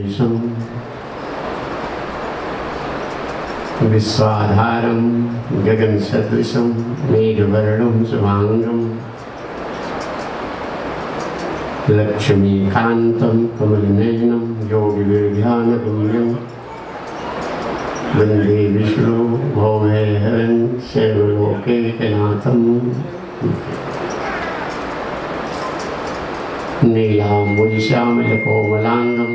ईशं विश्वाधारं गगनसदृशं मेघवर्णं शुभांगं लक्ष्मीकान्तं कमलनयनं योगिविध्यानगम्यं वन्दे विष्णु भवभयहरं सर्वलोकैकनाथं नीलाम्बुजश्यामलकोमलाङ्गं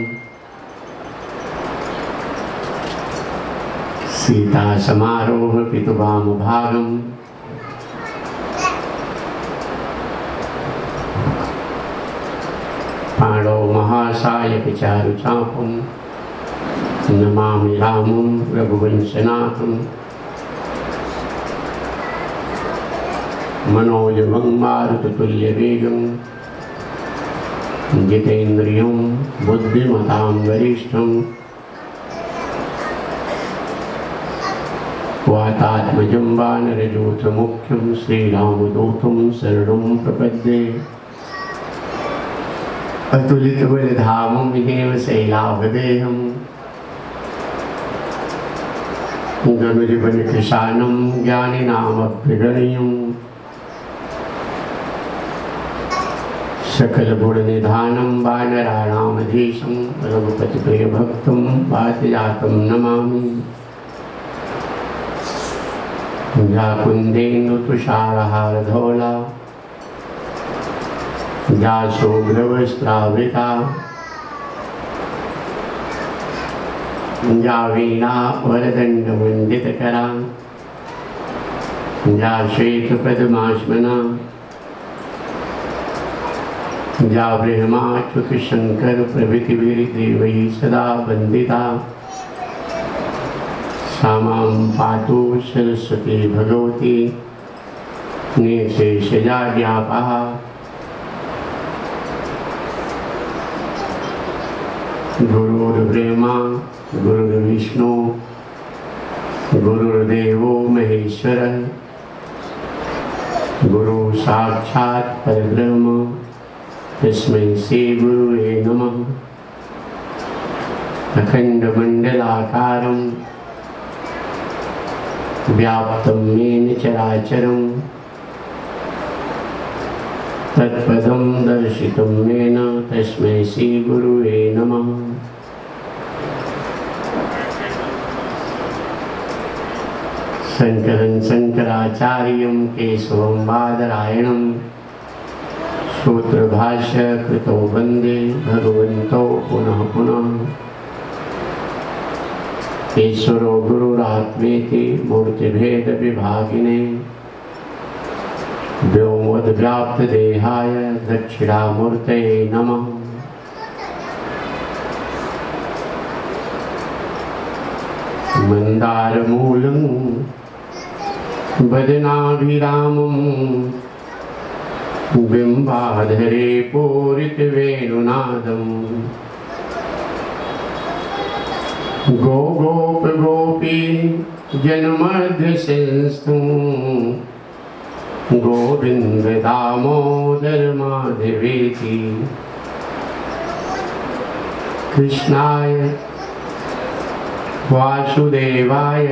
सीतासमारोहपितुवामभागं पाणौ महासायकचारुचापं नमामि रामं रघुवंशनाथं मनोजवं मारुततुल्यवेगं जितेन्द्रियं बुद्धिमतां वरिष्ठं वातात्मजं वानरयूथमुख्यं श्रीरामदूतं शरणं प्रपद्ये अतुलितबलधामं हेमशैलाभदेहं गनुजवनकृशानं ज्ञानिनामभ्यगणियं सकलगुणनिधानं वानराणामधीशं रघुपतिप्रियभक्तं वातजातं नमामि जाकुन्देन्दुतुषारहारधौला जाशोभ्रवस्त्रावृता जा वीणा वरदण्डमण्डितकरा जा श्वेतपद्मास्मना जा ब्रह्माच्युतशङ्करप्रभृतिभिर्देवैः सदा वन्दिता सा मां पातु सरस्वती भगवती निर्शेषजाड्यापः गुरुर्ब्रह्मा गुरुर्विष्णु गुरुर्देवो महेश्वरः गुरु साक्षात् परब्रह्म तस्मै श्री गुरुवे नमः। अखण्डमण्डलाकारं व्याप्तं येन चराचरं तत्पदं दर्शितं येन तस्मै श्री गुरुवे नमः। शङ्करं शङ्कराचार्यं केशवं बादरायणं सूत्रभाष्यकृतो वन्दे भगवन्तौ पुनः पुनः। ईश्वरो गुरुरात्मेति मूर्तिभेदविभागिने व्योमवद्व्याप्तदेहाय दक्षिणामूर्तये नमः। मन्दारमूलं बदनाभिरामं बिम्बाधरे पूरितवेणुनादं गोपी जनमध्यसंस्थं गोविन्द दामोदर माधवेति कृष्णाय वासुदेवाय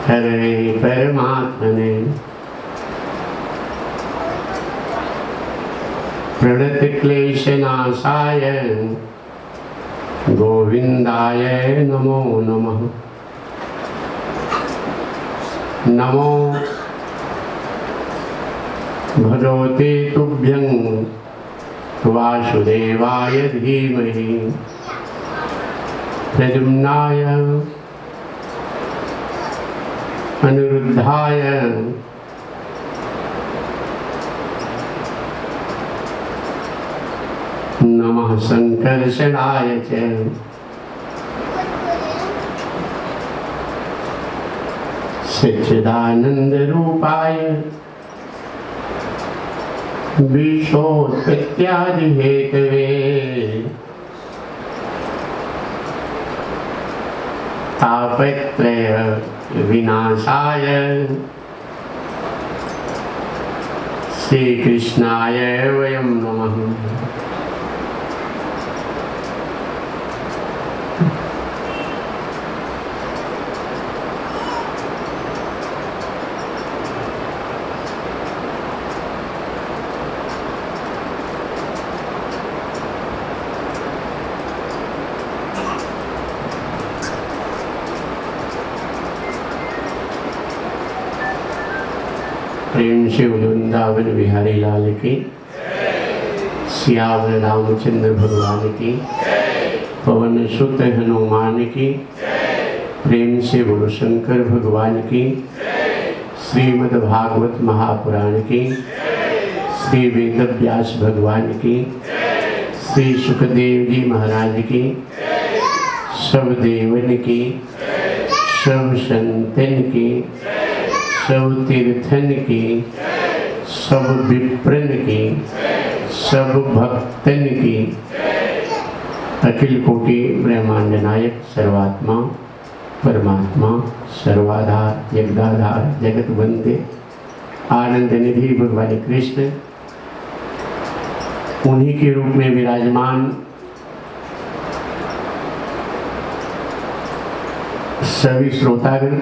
हरे परमात्मने प्रणतक्लेशनाशाय गोविन्दाय नमो नमः। नमो भगवते तुभ्यं वासुदेवाय धीमहि प्रद्युम्नाय अनिरुद्धाय नमः संकर्षणाय च सच्चिदानन्दरूपाय विश्वोत्पत्त्यादिहेतवे तापत्रय विनाशाय श्री कृष्णाय वयं नमः। प्रेम से वृंदावन बिहारी लाल की, सियावर रामचंद्र भगवान की, पवन सुत हनुमान की, प्रेम से बोलो शंकर भगवान की, श्रीमद् भागवत महापुराण की, श्री वेद व्यास भगवान की, श्री सुखदेव जी महाराज की, सब देवन की, सब संतन की, सब तीर्थन की, सब विप्रन की, सब भक्तन की, अखिल कोटि ब्रह्मांड नायक सर्वात्मा परमात्मा सर्वाधार जगदाधार जगत वंदे आनंद निधि भगवान कृष्ण, उन्हीं के रूप में विराजमान सभी श्रोतागण,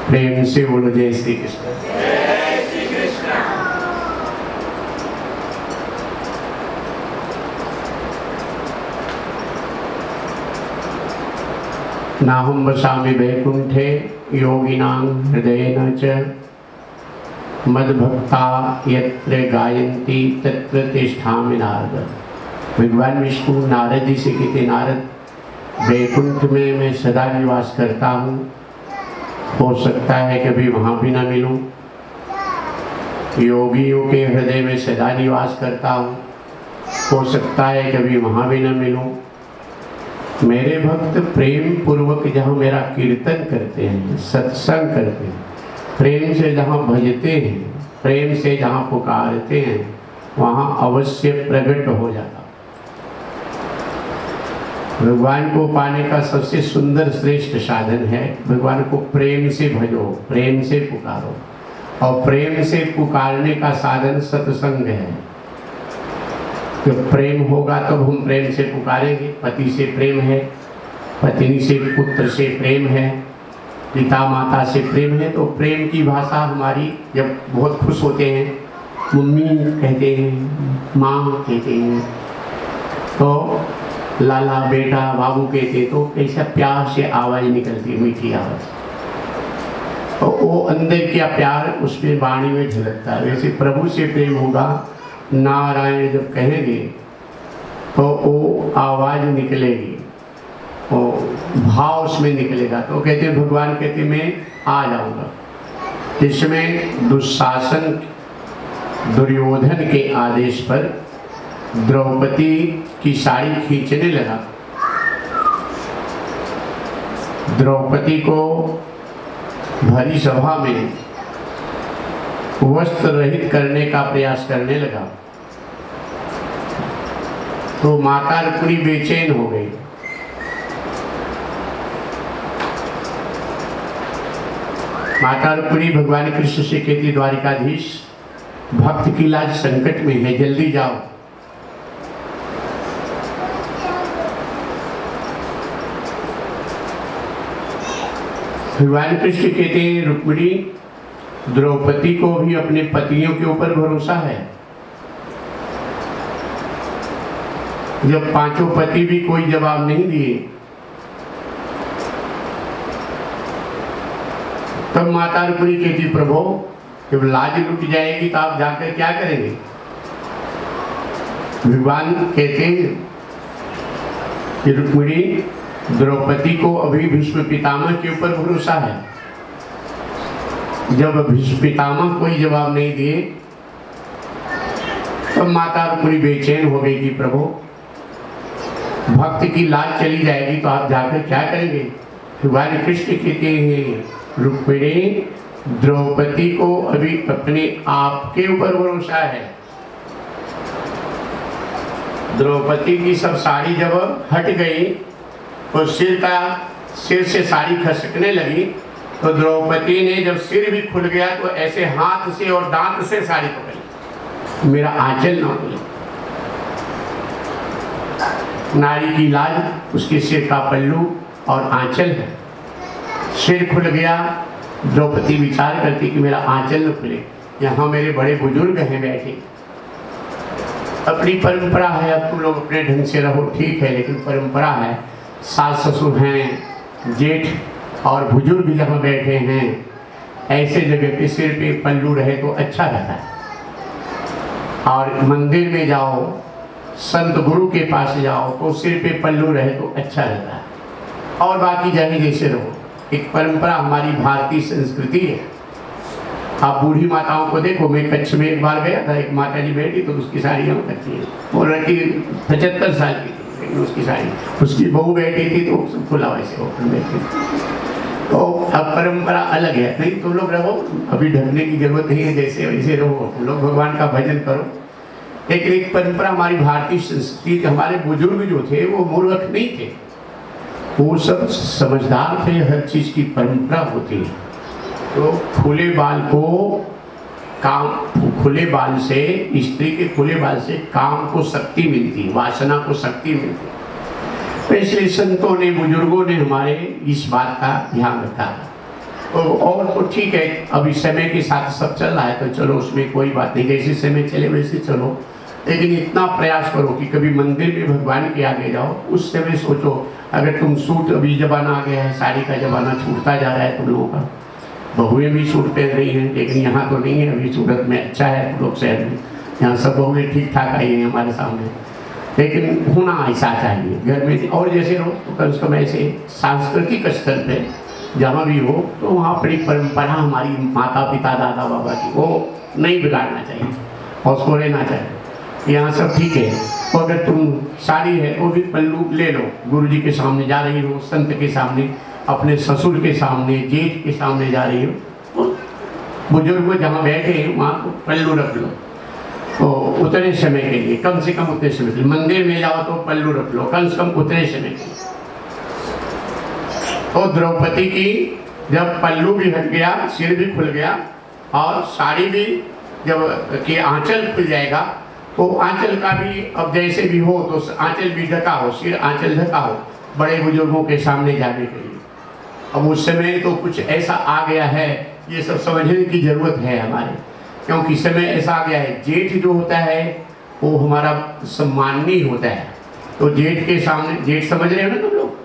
प्रेम से बोलो जय श्री कृष्ण। जय श्री कृष्ण। नाहं वसामि वैकुंठे योगिनां हृदयेन च, मद्भक्ता यत्र गायन्ति तत्र तिष्ठामि नारद। भगवान विष्णु नारद जी से कहते, नारद वैकुंठ में मैं सदा निवास करता हूँ, हो सकता है कभी वहाँ भी ना मिलूं। योगियों के हृदय में सदा निवास करता हूँ, हो सकता है कभी वहाँ भी ना मिलूं। मेरे भक्त प्रेम पूर्वक जहाँ मेरा कीर्तन करते हैं, सत्संग करते हैं, प्रेम से जहाँ भजते हैं, प्रेम से जहाँ पुकारते हैं, वहाँ अवश्य प्रकट हो जाता। भगवान को पाने का सबसे सुंदर श्रेष्ठ साधन है, भगवान को प्रेम से भजो, प्रेम से पुकारो। और प्रेम से पुकारने का साधन सत्संग है। जब प्रेम होगा तब हम प्रेम से पुकारेंगे। पति से प्रेम है, पत्नी से, पुत्र से प्रेम है, पिता माता से प्रेम है, तो प्रेम की भाषा हमारी, जब बहुत खुश होते हैं मम्मी कहते हैं, माँ कहते हैं, तो लाला बेटा बाबू कहते, तो ऐसा प्यार से आवाज़ निकलती है, मीठी आवाज़। तो वो अंदर क्या प्यार उसमें वाणी में झलकता है। वैसे प्रभु से प्रेम होगा, नारायण जब कहेंगे तो वो आवाज़ निकलेगी, वो भाव उसमें निकलेगा। तो कहते भगवान कहते मैं आ जाऊँगा। इसमें दुशासन दुर्योधन के आदेश पर द्रौपदी की साड़ी खींचने लगा। द्रौपदी को भरी सभा में वस्त्र रहित करने का प्रयास करने लगा, तो माता रुक्मिणी बेचैन हो गई। माता रुक्मिणी भगवान कृष्ण से कहती, द्वारिकाधीश भक्त की लाज संकट में है, जल्दी जाओ। भगवान कृष्ण कहते हैं, रुक्मिणी द्रौपदी को भी अपने पतियों के ऊपर भरोसा है। जब पांचों पति भी कोई जवाब नहीं दिए, तब माता रुक्मिणी कहती, प्रभु जब लाज लुट जाएगी तो आप जाकर क्या करेंगे? भगवान कहते हैं कि रुक्मिणी द्रौपदी को अभी भीष्म पितामह के ऊपर भरोसा है। जब भीष्म पितामह कोई जवाब नहीं दिए, तब माता रुक्मिणी बेचैन हो गई कि प्रभु भक्त की लाज चली जाएगी तो आप जाकर क्या करेंगे? भगवान कृष्ण कहते हैं, रुक्मिणी द्रौपदी को अभी अपने आप के ऊपर भरोसा है। द्रौपदी की सब साड़ी जब हट गई तो सिर से साड़ी खसकने लगी, तो द्रौपदी ने जब सिर भी खुल गया तो ऐसे हाथ से और दांत से साड़ी पकड़ी, मेरा आंचल ना खुले। नारी की लाज उसके सिर का पल्लू और आंचल है। सिर खुल गया, द्रौपदी विचार करती कि मेरा आंचल न खुले। यहाँ मेरे बड़े बुजुर्ग हैं बैठे, अपनी परंपरा है, अब तुम लोग अपने ढंग से रहो, ठीक है, लेकिन परंपरा है। सास ससुर हैं, जेठ और बुजुर्ग जहाँ बैठे हैं ऐसे जगह पे सिर पे पल्लू रहे तो अच्छा रहता है। और मंदिर में जाओ, संत गुरु के पास जाओ तो सिर पे पल्लू रहे तो अच्छा रहता है। और बाकी जाए जैसे रहो, एक परंपरा हमारी भारतीय संस्कृति है। आप बूढ़ी माताओं को देखो, मैं कच्छ में एक बार गया था, एक माता जी बैठी तो उसकी साड़ी हम कच्ची है, वो लड़की 75 साल की थी, लेकिन उसकी साड़ी, उसकी बहू बैठी थी तो खुला वैसे ओपन बैठी थी। तो अब परंपरा अलग है, नहीं तुम लोग रहो, अभी ढकने की जरूरत नहीं है, जैसे वैसे रहो, तुम लोग भगवान का भजन करो। लेकिन एक परंपरा हमारी भारतीय संस्कृति, हमारे बुजुर्ग जो थे वो मूर्ख नहीं थे, वो सब समझदार थे, हर चीज की परंपरा होती है। तो खुले बाल को काम, खुले बाल से, स्त्री के खुले बाल से काम को शक्ति मिलती, वासना को शक्ति मिलती। तो इसलिए संतों ने, बुजुर्गों ने हमारे इस बात का ध्यान रखा। और तो ठीक है, अभी समय के साथ सब चल रहा है तो चलो उसमें कोई बात नहीं, जैसे समय चले वैसे चलो। लेकिन इतना प्रयास करो कि कभी मंदिर में भगवान के आगे जाओ, उस समय सोचो, अगर तुम सूट, अभी जमाना आ गया है, साड़ी का जमाना छूटता जा रहा है तुम लोगों का, बहुएं भी सूट पहन रही हैं, लेकिन यहाँ तो नहीं है, अभी सूरत में अच्छा है लोग शहर में, यहाँ सब बहुएं ठीक ठाक आई हैं हमारे सामने। लेकिन होना ऐसा चाहिए घर में, और जैसे रहो तो कम से कम ऐसे सांस्कृतिक स्तर पे जहाँ भी हो तो वहाँ अपनी परंपरा, हमारी माता पिता दादा बाबा की, वो नहीं बिगाड़ना चाहिए और उसको रहना चाहिए। यहाँ सब ठीक है। तो अगर तुम साड़ी है वो भी पल्लू ले लो, गुरु जी के सामने जा रही हो, संत के सामने, अपने ससुर के सामने, जेठ के सामने जा रही हो, तो बुजुर्ग जहाँ बैठे हैं वहाँ तो पल्लू रख लो। तो उतने समय के लिए, कम से कम उतने समय के लिए, मंदिर में जाओ तो पल्लू रख लो, कम से कम उतने समय के लिए। तो द्रौपदी की जब पल्लू भी हट गया, सिर भी खुल गया और साड़ी भी जब कि आंचल खुल जाएगा, तो आंचल का भी अब जैसे भी हो तो आंचल भी ढका हो, सिर आंचल ढका हो, बड़े बुजुर्गों के सामने जाने के लिए। अब उस समय तो कुछ ऐसा आ गया है, ये सब समझने की जरूरत है हमारे, क्योंकि समय ऐसा आ गया है। जेठ जो होता है वो हमारा सम्माननीय होता है, तो जेठ के सामने, जेठ समझ रहे हो ना तुम लोग,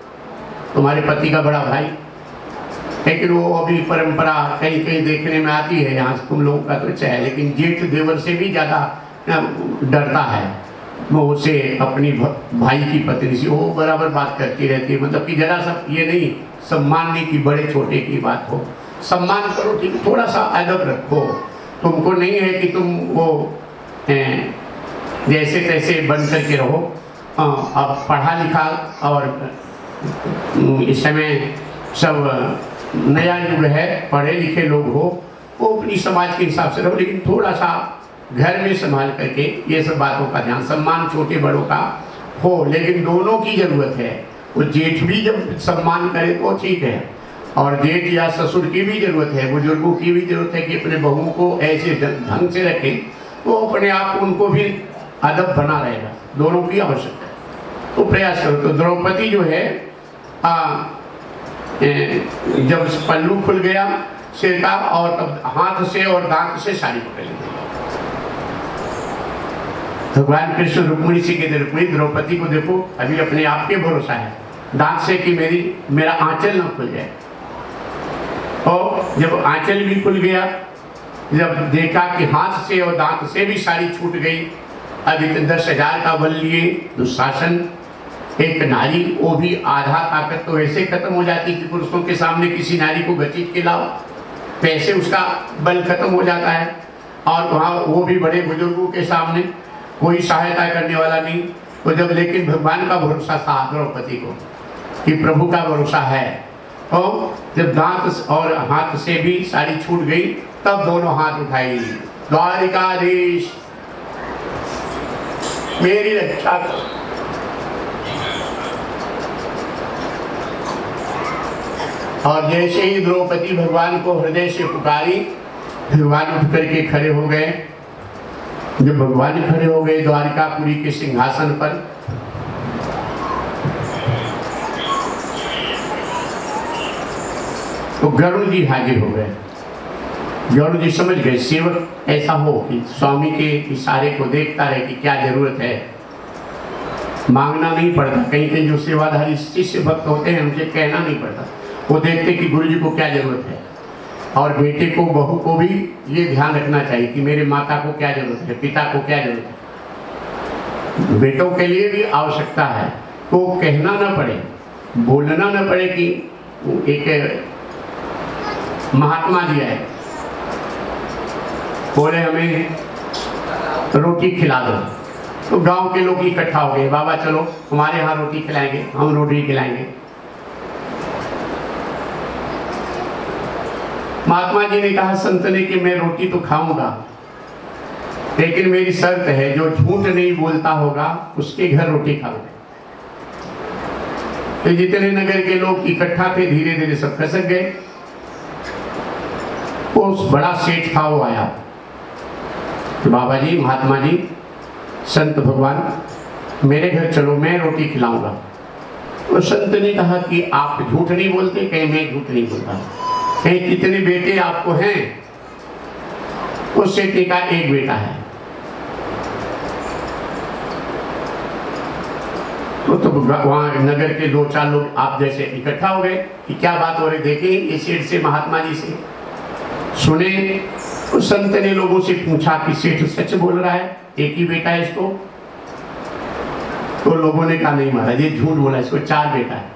तुम्हारे पति का बड़ा भाई, लेकिन वो अभी परंपरा कहीं कहीं देखने में आती है, यहाँ तुम लोगों का तो अच्छा है, लेकिन जेठ देवर से भी ज़्यादा डरता है, वो उसे अपनी भाई की पत्नी से वो बराबर बात करती रहती है, मतलब कि जरा सा ये नहीं सम्मान नहीं कि बड़े छोटे की बात हो, सम्मान करो, ठीक, थोड़ा सा अदब रखो। तुमको नहीं है कि तुम वो जैसे तैसे बन करके रहो। अब पढ़ा लिखा और इस समय सब नया युग है, पढ़े लिखे लोग हो, वो अपनी समाज के हिसाब से रहो, लेकिन थोड़ा सा घर में संभाल करके ये सब बातों का ध्यान, सम्मान छोटे बड़ों का हो, लेकिन दोनों की जरूरत है। वो जेठ भी जब सम्मान करे तो ठीक है, और जेठ या ससुर की भी जरूरत है, बुजुर्गों की भी जरूरत है कि अपने बहुओं को ऐसे ढंग से रखें तो अपने आप उनको भी अदब बना रहेगा, दोनों की आवश्यकता है। तो प्रयास करो। तो द्रौपदी जो है जब पल्लू खुल गया सिर का, और तब हाथ से और दांत से साड़ी पकड़ ली। भगवान कृष्ण रुक्मिणी से कहते, रुक्मिणी द्रौपदी को देखो, अभी अपने आप के भरोसा है, दांत से कि मेरा आंचल न खुल जाए। और जब आंचल भी खुल गया, जब देखा कि हाथ से और दांत से भी साड़ी छूट गई, अभी 10,000 का बल लिए दुशासन, एक नारी, वो भी आधा ताकत तो ऐसे खत्म हो जाती कि पुरुषों के सामने किसी नारी को घसीट के लाओ, पैसे उसका बल खत्म हो जाता है। और वहाँ वो भी बड़े बुजुर्गों के सामने कोई सहायता करने वाला नहीं। तो जब लेकिन भगवान का भरोसा था द्रौपदी को कि प्रभु का भरोसा है, तो जब दांत और हाथ से भी साड़ी छूट गई, तब दोनों हाथ उठाई, द्वारिकाधीश मेरी रक्षा करो। और जैसे ही द्रौपदी भगवान को हृदय से पुकारी, भगवान उठ करके खड़े हो गए। जब भगवान खड़े हो गए द्वारिकापुरी के सिंहासन पर, तो गरुड़ जी हाजिर हो गए। गरुड़ जी समझ गए, सेवक ऐसा हो कि स्वामी के इशारे को देखता रहे कि क्या जरूरत है, मांगना नहीं पड़ता। कहीं कहीं जो सेवाधारी शिष्य भक्त होते हैं उनसे कहना नहीं पड़ता, वो देखते कि गुरु जी को क्या जरूरत है। और बेटे को, बहू को भी ये ध्यान रखना चाहिए कि मेरे माता को क्या जरूरत है, पिता को क्या जरूरत है। बेटों के लिए भी आवश्यकता है, तो कहना ना पड़े, बोलना ना पड़े कि एक महात्मा जी आए, बोले हमें रोटी खिला दो, तो गांव के लोग इकट्ठा हो गए, बाबा चलो हमारे यहाँ रोटी खिलाएंगे, हम रोटी खिलाएंगे। महात्मा जी ने कहा संत ने कि मैं रोटी तो खाऊंगा, लेकिन मेरी शर्त है जो झूठ नहीं बोलता होगा उसके घर रोटी खाऊंगा। तो जितने नगर के लोग इकट्ठा थे धीरे धीरे सब खसक गए। उस बड़ा सेठ था, वो आया, तो बाबा जी, महात्मा जी, संत भगवान मेरे घर चलो, मैं रोटी खिलाऊंगा। तो संत ने कहा कि आप झूठ नहीं बोलते? कहीं मैं झूठ नहीं बोलता। कहीं कितने बेटे आपको हैं? उस सेठ ने कहा एक बेटा है। तो वहां नगर के 2-4 लोग आप जैसे इकट्ठा हो गए कि क्या बात हो रही, देखें ये सेठ से, महात्मा जी से सुने। उस संत ने लोगों से पूछा कि सेठ सच बोल रहा है, एक ही बेटा है इसको? तो लोगों ने कहा नहीं महाराज ये झूठ बोला, इसको 4 बेटा है।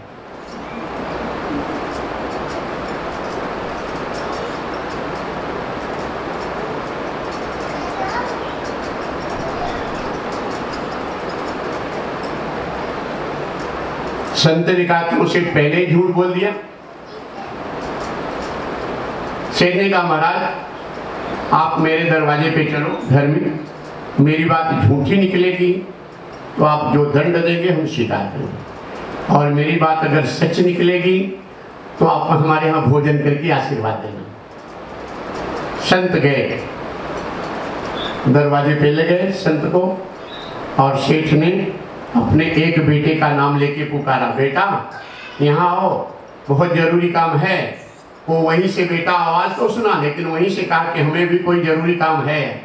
संत ने कहा कि उसे पहले ही झूठ बोल दिया। सेठ ने कहा महाराज आप मेरे दरवाजे पे चलो घर में, मेरी बात झूठी निकलेगी तो आप जो दंड देंगे हम स्वीकार करेंगे, और मेरी बात अगर सच निकलेगी तो आप हमारे यहाँ भोजन करके आशीर्वाद देना। संत गए, दरवाजे पे ले गए संत को, और सेठ ने अपने एक बेटे का नाम लेके पुकारा, बेटा यहाँ आओ, बहुत जरूरी काम है। वो वहीं से बेटा आवाज तो सुना, लेकिन वहीं से कहा कि हमें भी कोई जरूरी काम है,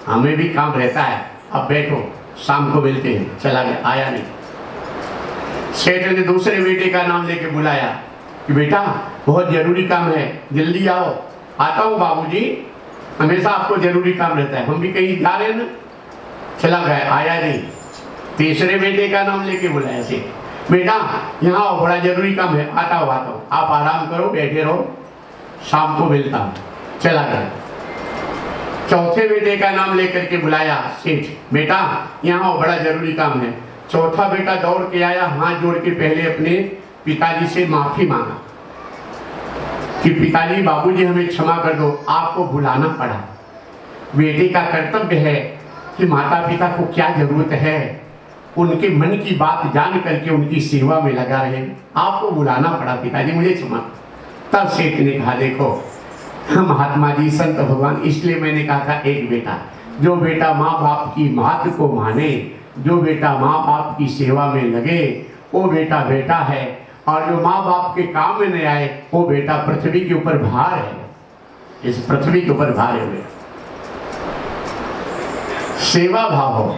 हमें भी काम रहता है, अब बैठो शाम को मिलते हैं। चला गया, आया नहीं। सेठ ने दूसरे बेटे का नाम लेके बुलाया कि बेटा बहुत जरूरी काम है, जल्दी आओ। आता हूँ बाबूजी, हमेशा आपको जरूरी काम रहता है, हम भी कहीं जा रहे हैं ना। चला गया, आया नहीं। तीसरे बेटे का नाम लेके बुलाया से, बेटा यहाँ आओ, बड़ा जरूरी काम है, आता हूँ आप आराम करो, बैठे रहो, शाम को मिलता हूँ। चला गया। चौथे बेटे का नाम लेकर के बुलाया सेठ, बेटा यहाँ आओ, बड़ा जरूरी काम है। चौथा बेटा दौड़ के आया, हाथ जोड़ के पहले अपने पिताजी से माफी मांगा कि पिताजी बाबूजी हमें क्षमा कर दो, आपको बुलाना पड़ा। बेटे का कर्तव्य है कि माता पिता को क्या जरूरत है, उनके मन की बात जान करके उनकी सेवा में लगा रहे, आपको बुलाना पड़ा पिताजी, मुझे क्षमा। तब सेठ ने कहा देखो महात्मा जी, संत भगवान, इसलिए मैंने कहा था एक बेटा, जो बेटा माँ बाप की बात को माने, जो बेटा माँ बाप की सेवा में लगे, वो बेटा बेटा है, और जो माँ बाप के काम में नहीं आए वो बेटा पृथ्वी के ऊपर भार है, इस पृथ्वी के ऊपर भार है। सेवा भाव हो,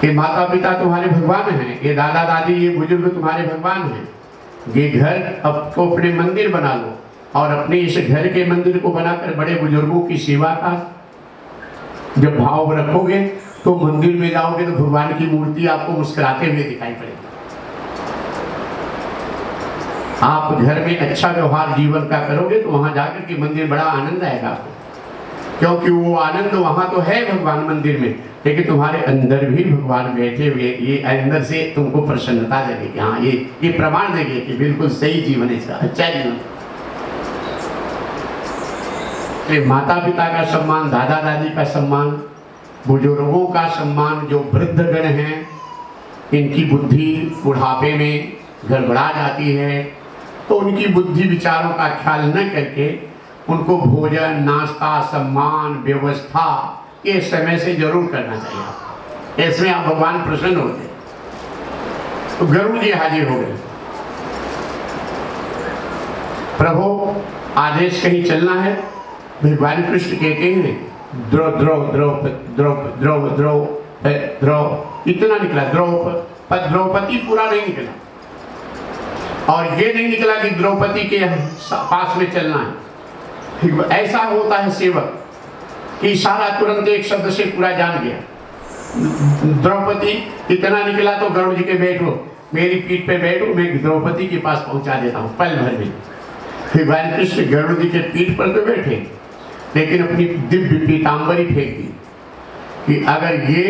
ये माता पिता तुम्हारे भगवान हैं, ये दादा दादी, ये बुजुर्ग तुम्हारे भगवान हैं। ये घर अब तो अपने मंदिर बना लो, और अपने इस घर के मंदिर को बनाकर बड़े बुजुर्गों की सेवा का जब भाव रखोगे तो मंदिर में जाओगे तो भगवान की मूर्ति आपको मुस्कुराते हुए दिखाई पड़ेगी। आप घर में अच्छा व्यवहार जीवन का करोगे तो वहां जाकर के मंदिर बड़ा आनंद आएगा आपको, क्योंकि वो आनंद वहां तो है भगवान मंदिर में, लेकिन तुम्हारे अंदर भी भगवान बैठे हुए, ये अंदर से तुमको प्रसन्नता देगी। हाँ ये प्रमाण देंगे कि बिल्कुल सही जीवन है इसका, अच्छा जीवन। माता पिता का सम्मान, दादा दादी का सम्मान, बुजुर्गों का सम्मान, जो वृद्धगण हैं इनकी बुद्धि बुढ़ापे में गड़बड़ा जाती है, तो उनकी बुद्धि विचारों का ख्याल न करके उनको भोजन, नाश्ता, सम्मान, व्यवस्था ये समय से जरूर करना चाहिए। इसमें आप भगवान प्रसन्न होते। तो गरुड़ जी हाजिर हो गए, प्रभु आदेश कहीं चलना है। भगवान कृष्ण कहते हैं द्रौ द्रौ द्रौ द्रौ द्रौ द्रौ द्रौ, इतना निकला, द्रौपदी पूरा नहीं निकला। और ये नहीं निकला कि द्रौपदी के पास में चलना है। ऐसा होता है सेवक कि इशारा तुरंत एक शब्द से पूरा जान गया। द्रौपदी इतना निकला तो गरुड़ जी के बैठो, मेरी पीठ पे बैठो, मैं द्रौपदी के पास पहुंचा देता हूँ पल भर में। भगवान कृष्ण गरुड़ जी के पीठ पर तो बैठे, लेकिन अपनी दिव्य पीतांबरी फेंक दी कि अगर ये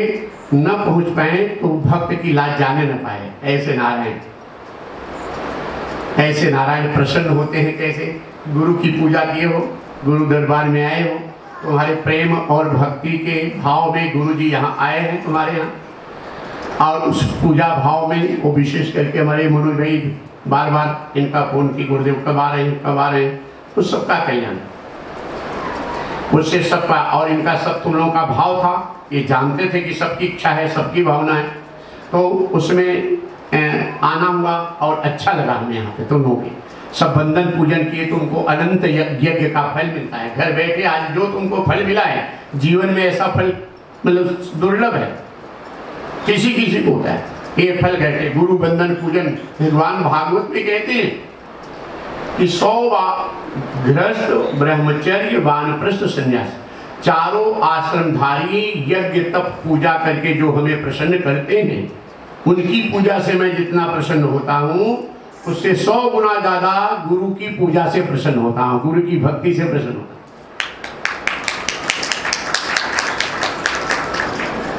न पहुंच पाए तो भक्त की लाज जाने न पाए। ऐसे नारायण प्रसन्न होते हैं। कैसे? गुरु की पूजा किए हो, गुरु दरबार में आए हो, तुम्हारे प्रेम और भक्ति के भाव में गुरु जी यहाँ आए हैं तुम्हारे यहाँ, और उस पूजा भाव में वो विशेष करके हमारे मनोज भाई बार बार इनका फोन की, गुरुदेव कब आ रहे हैं, कब आ रहे हैं, तो सबका कल्याण उससे सबका। और इनका सब तुम लोगों का भाव था, ये जानते थे कि सबकी इच्छा है, सबकी भावना है, तो उसमें आना हुआ और अच्छा लगा हमें यहाँ पे तुम लोगों के सब बंधन पूजन किए। तुमको अनंत यज्ञ का फल मिलता है घर बैठे। आज जो तुमको फल मिला है जीवन में, ऐसा फल मतलब दुर्लभ है, किसी किसी को होता है ये फल कहते हैं गुरु बंधन पूजन। भगवान भागवत में कहते हैं कि 100 गृहस्थ ब्रह्मचर्य वानप्रस्थ संन्यास, चारों आश्रमधारी यज्ञ तप पूजा करके जो हमें प्रसन्न करते हैं, उनकी पूजा से मैं जितना प्रसन्न होता हूँ उससे 100 गुना ज्यादा गुरु की पूजा से प्रसन्न होता हूँ, गुरु की भक्ति से प्रसन्न होता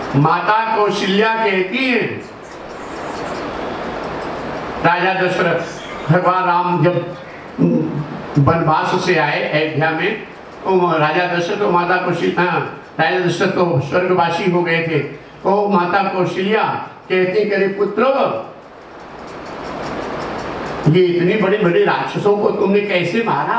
हूँ। माता कौशल्या कहती है, राजा दशरथ भगवान राम जब वनवास से आए अयोध्या में, तो राजा दशरथ तो माता कौशल्या, राजा दशरथ तो स्वर्गवासी हो गए थे, तो माता कौशल्या कहते करे पुत्र, ये इतनी बड़ी बड़ी राक्षसों को तुमने कैसे मारा?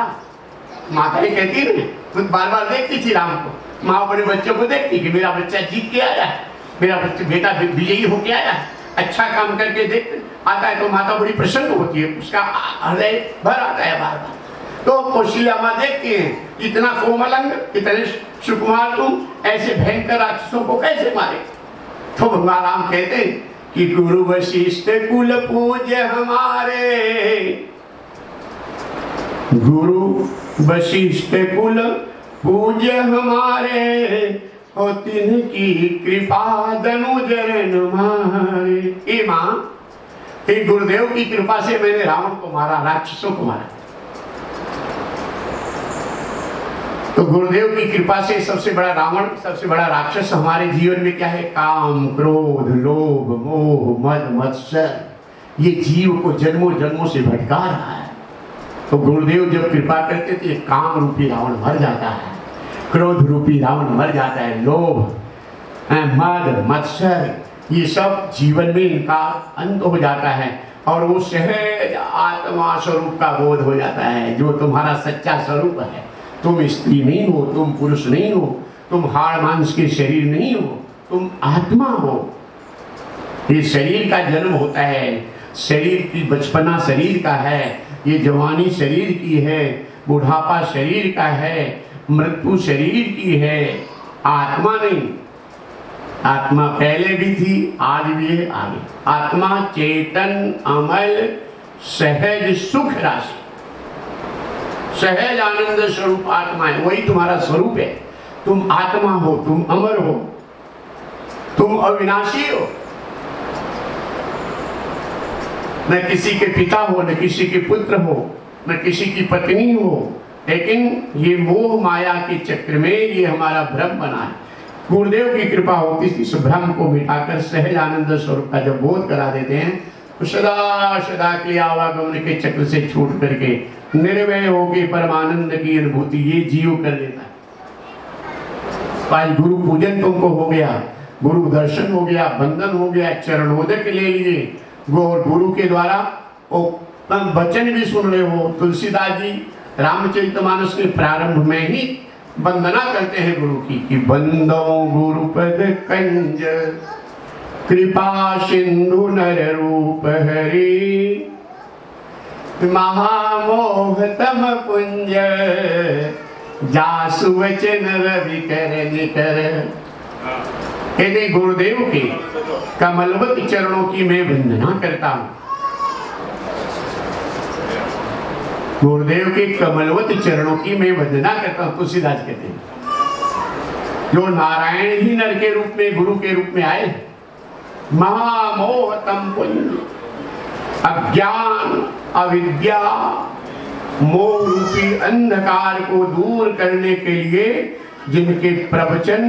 माता ये कहती है, खुद बार बार देखती थी राम को, माँ बड़े बच्चों को देखती कि मेरा बच्चा जीत के आया है, मेरा बेटा विजयी होके आया है, अच्छा काम करके देख आता है, तो माता बड़ी प्रसन्न होती है, उसका हृदय भर आता है बार बार। तो कौशल्या माँ देखती है, इतना कोमल अंग, इतने सुकुमार तुम ऐसे भयंकर राक्षसों को कैसे मारे? तो भगवान राम कहते हैं कि गुरु वशिष्ठ कुल पूज्य हमारे, गुरु वशिष्ठ कुल पूज्य हमारे, और तिनकी कृपा दनुजन मारे। ए माँ, एक गुरुदेव की कृपा से मैंने रावण को मारा, राक्षसों को मारा। तो गुरुदेव की कृपा से सबसे बड़ा रावण, सबसे बड़ा राक्षस हमारे जीवन में क्या है? काम, क्रोध, लोभ, मोह, मद, मत्सर, ये जीव को जन्मों जन्मों से भटका रहा है। तो गुरुदेव जब कृपा करते थे, काम रूपी रावण मर जाता है, क्रोध रूपी रावण मर जाता है, लोभ, मद, मत्सर, ये सब जीवन में इनका अंत हो जाता है, और वो सहज आत्मा स्वरूप का बोध हो जाता है, जो तुम्हारा सच्चा स्वरूप है। तुम स्त्री नहीं हो, तुम पुरुष नहीं हो, तुम हाड़ मांस के शरीर नहीं हो, तुम आत्मा हो। ये शरीर का जन्म होता है, शरीर की बचपना शरीर का है, ये जवानी शरीर की है, बुढ़ापा शरीर का है, मृत्यु शरीर की है, आत्मा नहीं। आत्मा पहले भी थी, आज भी है, आगे। आत्मा चेतन, अमल, सहज सुख राशि, सहज आनंद स्वरूप आत्मा है, वही तुम्हारा स्वरूप है। तुम आत्मा हो, तुम अमर हो, तुम अविनाशी हो। न किसी के पिता हो, न किसी के पुत्र हो, न किसी की पत्नी हो, लेकिन ये मोह माया के चक्र में ये हमारा भ्रम बना है। गुरुदेव की कृपा होती है, इस भ्रम को मिटाकर सहज आनंद स्वरूप का जब बोध करा देते हैं, तो सदा सदा के आवागमन के चक्र से छूट करके निर्भय होकर परमानंद की अनुभूति ये जीव कर लेता है। आज गुरु पूजन तुमको हो गया, गुरु दर्शन हो गया, बंधन हो गया, चरणोदक ले लिए, गुरु के द्वारा वचन भी सुन रहे हो। तुलसीदास जी रामचरितमानस के प्रारंभ में ही वंदना करते हैं गुरु की कि बंदो गुरुपद कंज कृपा सिंधु नर रूप हरि, महामोह तम पुंज जासु वचन रवि कर निकर। कहते गुरुदेव के कमलवत चरणों की मैं वंदना करता हूँ। गुरुदेव के कमलवत चरणों की मैं वंदना करता हूं। तुलसीदास कहते हैं जो नारायण ही नर के रूप में गुरु के रूप में आए, महामोहतम पुंज, अज्ञान अविद्या मोह रूपी अंधकार को दूर करने के लिए जिनके प्रवचन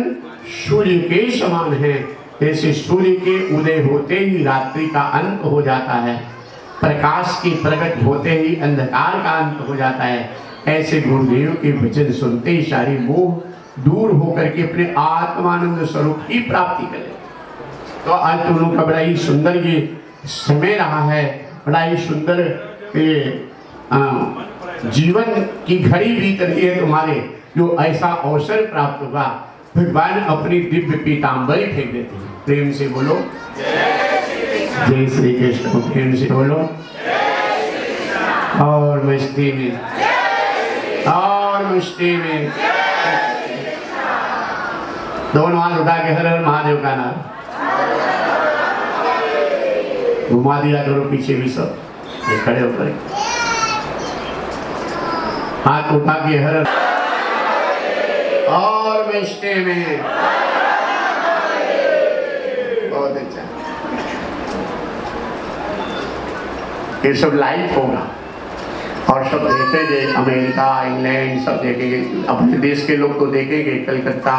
सूर्य के समान है, ऐसे सूर्य के उदय होते ही रात्रि का अंत हो जाता है, प्रकाश के प्रकट होते ही अंधकार का अंत हो जाता है। ऐसे गुरुदेव के वचन सुनते ही सारी मोह दूर होकर के अपने आत्मानंद स्वरूप की प्राप्ति करें। तो आज तुम लोग का बड़ा ही सुंदर ये समय रहा है, बड़ा ही सुंदर जीवन की घड़ी बीत रही है तुम्हारे, जो ऐसा अवसर प्राप्त हुआ। भगवान अपनी दिव्य पीतांबरी फेंक देते हैं। प्रेम से बोलो जय श्री कृष्ण। प्रेम से बोलो और मस्ती में, और मस्ती में दोनों हाथ उठा के हर हर महादेव का नाम घुमा दिया करो पीछे भी सब खड़े होकर हाथ उठा के हर और मस्ती में। बहुत अच्छा, ये सब लाइव होगा और सब देखेंगे, अमेरिका इंग्लैंड सब देखेंगे, अपने देश के लोग तो देखेंगे, कलकत्ता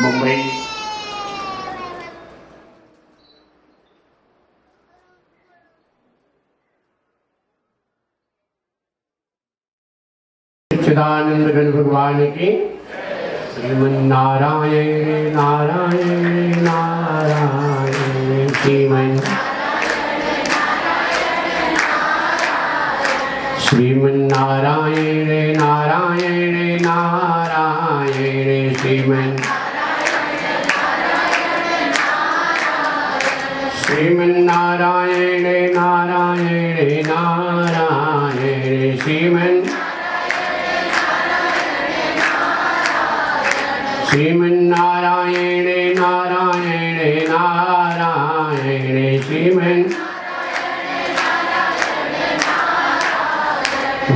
मुंबई। सच्चिदानंद घन भगवान की श्रीमन्नारायण नारायण नारायण श्रीमन श्रीमन्नारायण नारायण नारायण श्रीमन श्रीमन्नारायण नारायण नारायण श्रीमन श्रीमन्नारायण नारायण नारायण श्रीमन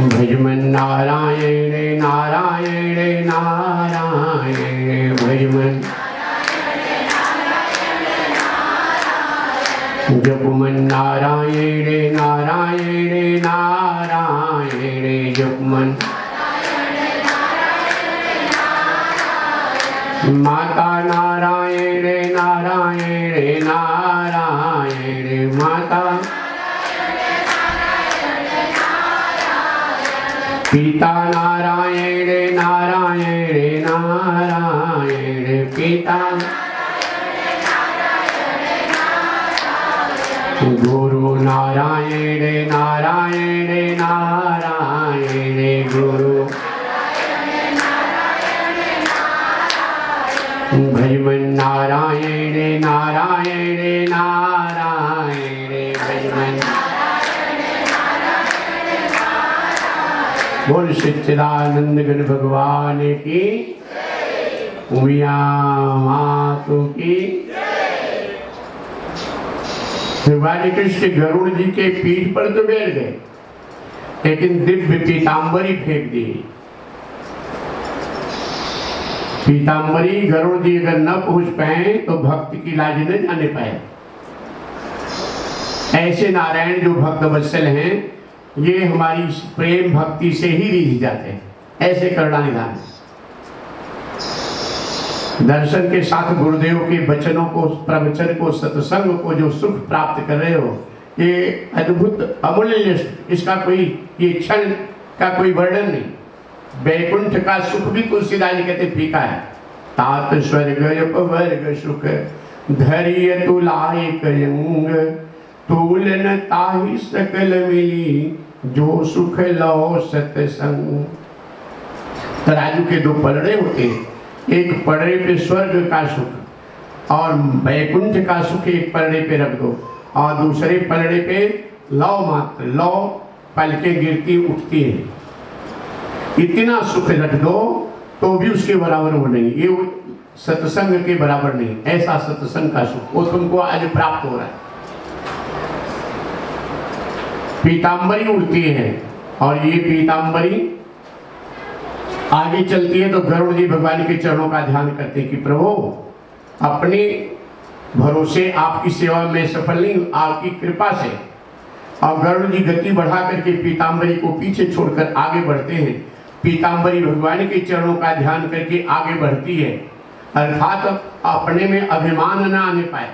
भजमन नारायण नारायण नारायण भजमन जपमन नारायण नारायण नारायण जपमन माता नारायण नारायण नारायण माता पिता नारायण नारायण नारायण पिता गुरु नारायण नारायण नारायण गुरु भजमन नारायण नारायण नारायण भजमन। बोल सच्चिदानंद घन भगवान की उमिया मातु की। भगवान कृष्ण गरुड़ जी के पीठ पर तो बैठ गए, लेकिन दिव्य पीतांबरी फेंक दी। पीतांबरी गरुड़ जी अगर न पहुंच पाए तो भक्त की लाज न जाने पाए। ऐसे नारायण जो भक्त वत्सल हैं, ये हमारी प्रेम भक्ति से ही रीझ जाते हैं। ऐसे करुणा निधान दर्शन के साथ गुरुदेव के वचनों को, प्रवचन को, सत्संग को जो सुख प्राप्त कर रहे हो, ये अद्भुत अमूल्य, इसका कोई ये क्षण का कोई वर्णन नहीं। वैकुंठ का सुख भी तुलसीदास जी कहते फीका है। तात स्वर्ग अपवर्ग सुख धैर्य तुलाय कयंग तूलन ताहि सकल मिली जो सुख लो सत्संग। तराजू के दो पलड़े होते हैं, एक पलड़े पे स्वर्ग का सुख और वैकुंठ का सुख एक पलड़े पे रख दो, और दूसरे पलड़े पे लौ मात्र, लौ पलके गिरती उठती है, इतना सुख रख दो तो भी उसके बराबर वो नहीं, ये सत्संग के बराबर नहीं। ऐसा सत्संग का सुख वो तुमको आज प्राप्त हो रहा है। पीतांबरी उड़ती है, और ये पीताम्बरी आगे चलती है तो गरुड़ जी भगवान के चरणों का ध्यान करते हैं कि प्रभु अपने भरोसे आपकी सेवा में सफल नहीं, आपकी कृपा से। और गरुड़ जी गति बढ़ा करके पीताम्बरी को पीछे छोड़कर आगे बढ़ते हैं। पीताम्बरी भगवान के चरणों का ध्यान करके आगे बढ़ती है, अर्थात अपने में अभिमान ना आने पाए।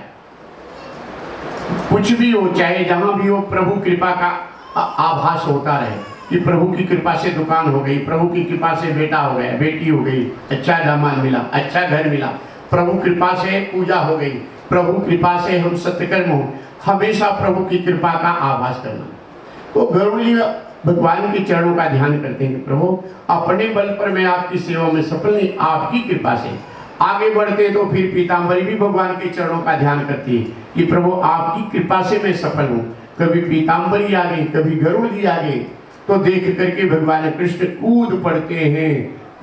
कुछ भी हो, चाहे जहां भी हो, प्रभु कृपा का आभास होता रहे कि प्रभु की कृपा से दुकान हो गई, प्रभु की कृपा से बेटा हो गया, बेटी हो गई, अच्छा दामाद मिला, अच्छा घर मिला, प्रभु कृपा से पूजा हो गई, प्रभु कृपा से हम सत्यकर्म हो। हमेशा प्रभु की कृपा का आभास करना। तो गरुड़ जी भगवान के चरणों का ध्यान करते हैं, प्रभु अपने बल पर मैं आपकी सेवा में सफल नहीं, आपकी कृपा से। आगे बढ़ते तो फिर पीताम्बरी भी भगवान के चरणों का ध्यान करती है कि प्रभु आपकी कृपा से मैं सफल हूँ। कभी पीताम्बरी आगे, कभी गरुड़ जी आगे, तो देख करके भगवान कृष्ण कूद पड़ते हैं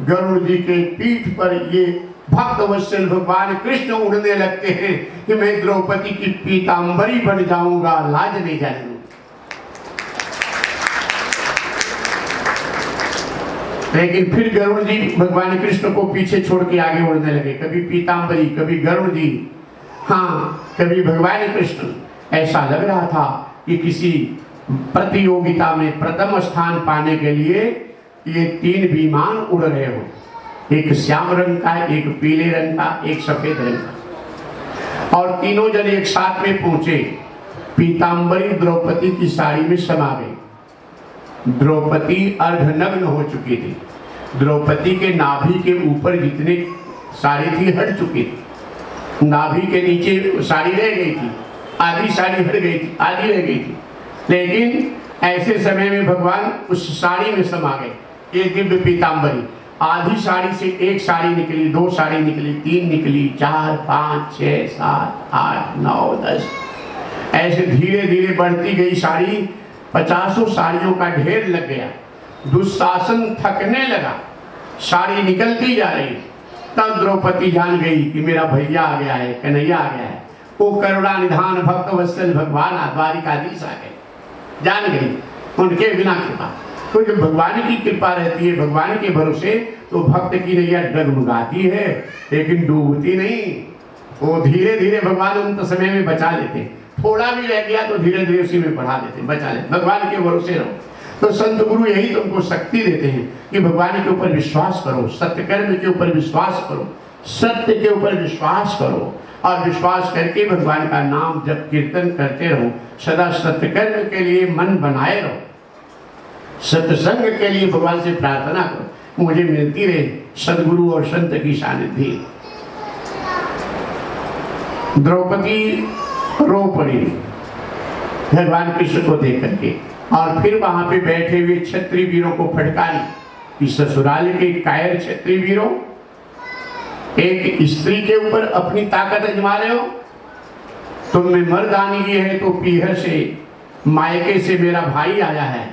गरुड़ जी के पीठ पर। ये भक्त वत्सल भगवान कृष्ण उड़ने लगते हैं कि मैं द्रौपदी की पीताम्बरी बन जाऊंगा, लाज नहीं जाने दूंगा। लेकिन फिर गरुड़ जी भगवान कृष्ण को पीछे छोड़ के आगे उड़ने लगे, कभी पीताम्बरी, कभी गरुड़ जी, हाँ कभी भगवान कृष्ण। ऐसा लग रहा था कि किसी प्रतियोगिता में प्रथम स्थान पाने के लिए ये तीन विमान उड़ रहे हो, एक श्याम रंग का, एक पीले रंग का, एक सफेद रंग का, और तीनों जन एक साथ में पहुंचे। पीताम्बरी द्रौपदी की साड़ी में समा गई। द्रौपदी अर्धनग्न हो चुकी थी। द्रौपदी के नाभि के ऊपर जितनी साड़ी थी हट चुकी थी, नाभि के नीचे साड़ी रह गई थी, आधी साड़ी हट गई थी, आधी रह गई थी। लेकिन ऐसे समय में भगवान उस साड़ी में समा गए। ये दिव्य पीताम्बरी, आधी साड़ी से एक साड़ी निकली, दो साड़ी निकली, तीन निकली, 4, 5, 6, 7, 8, 9, 10, ऐसे धीरे धीरे बढ़ती गई साड़ी। 50 साड़ियों का ढेर लग गया। दुशासन थकने लगा, साड़ी निकलती जा रही। तब द्रौपदी जान गई कि मेरा भैया आ गया है, कन्हैया आ गया है। वो करुणा निधान भक्त वत्सल भगवान द्वारिकाधीश आ गए, जान गई उनके बिना कृपा। तो जब भगवान की कृपा रहती है, भगवान के भरोसे, तो भक्त की नैया डगमगाती है लेकिन डूबती नहीं। वो धीरे धीरे भगवान अंत समय में बचा लेते। थोड़ा भी रह गया तो धीरे धीरे उसी में बढ़ा देते, बचा लेते। भगवान के भरोसे रहो। तो संत गुरु यही तुमको शक्ति देते हैं कि भगवान के ऊपर विश्वास करो, सत्यकर्म के ऊपर विश्वास करो, सत्य के ऊपर विश्वास करो, और विश्वास करके भगवान का नाम जब कीर्तन करते रहो। सदा सत्यकर्म के लिए मन बनाए रहो, सत्संग के लिए भगवान से प्रार्थना करो, मुझे मिलती रहे सदगुरु और संत की सानिध्य। द्रौपदी रो पड़ी भगवान कृष्ण को देख करके, और फिर वहां पे बैठे हुए क्षत्रिय वीरों को फटकारी कि ससुराल के कायर क्षत्रिय वीरों, एक स्त्री के ऊपर अपनी ताकत आजमा रहे हो। तुम में मर्दानगी है तो पीहर से, मायके से मेरा भाई आया है,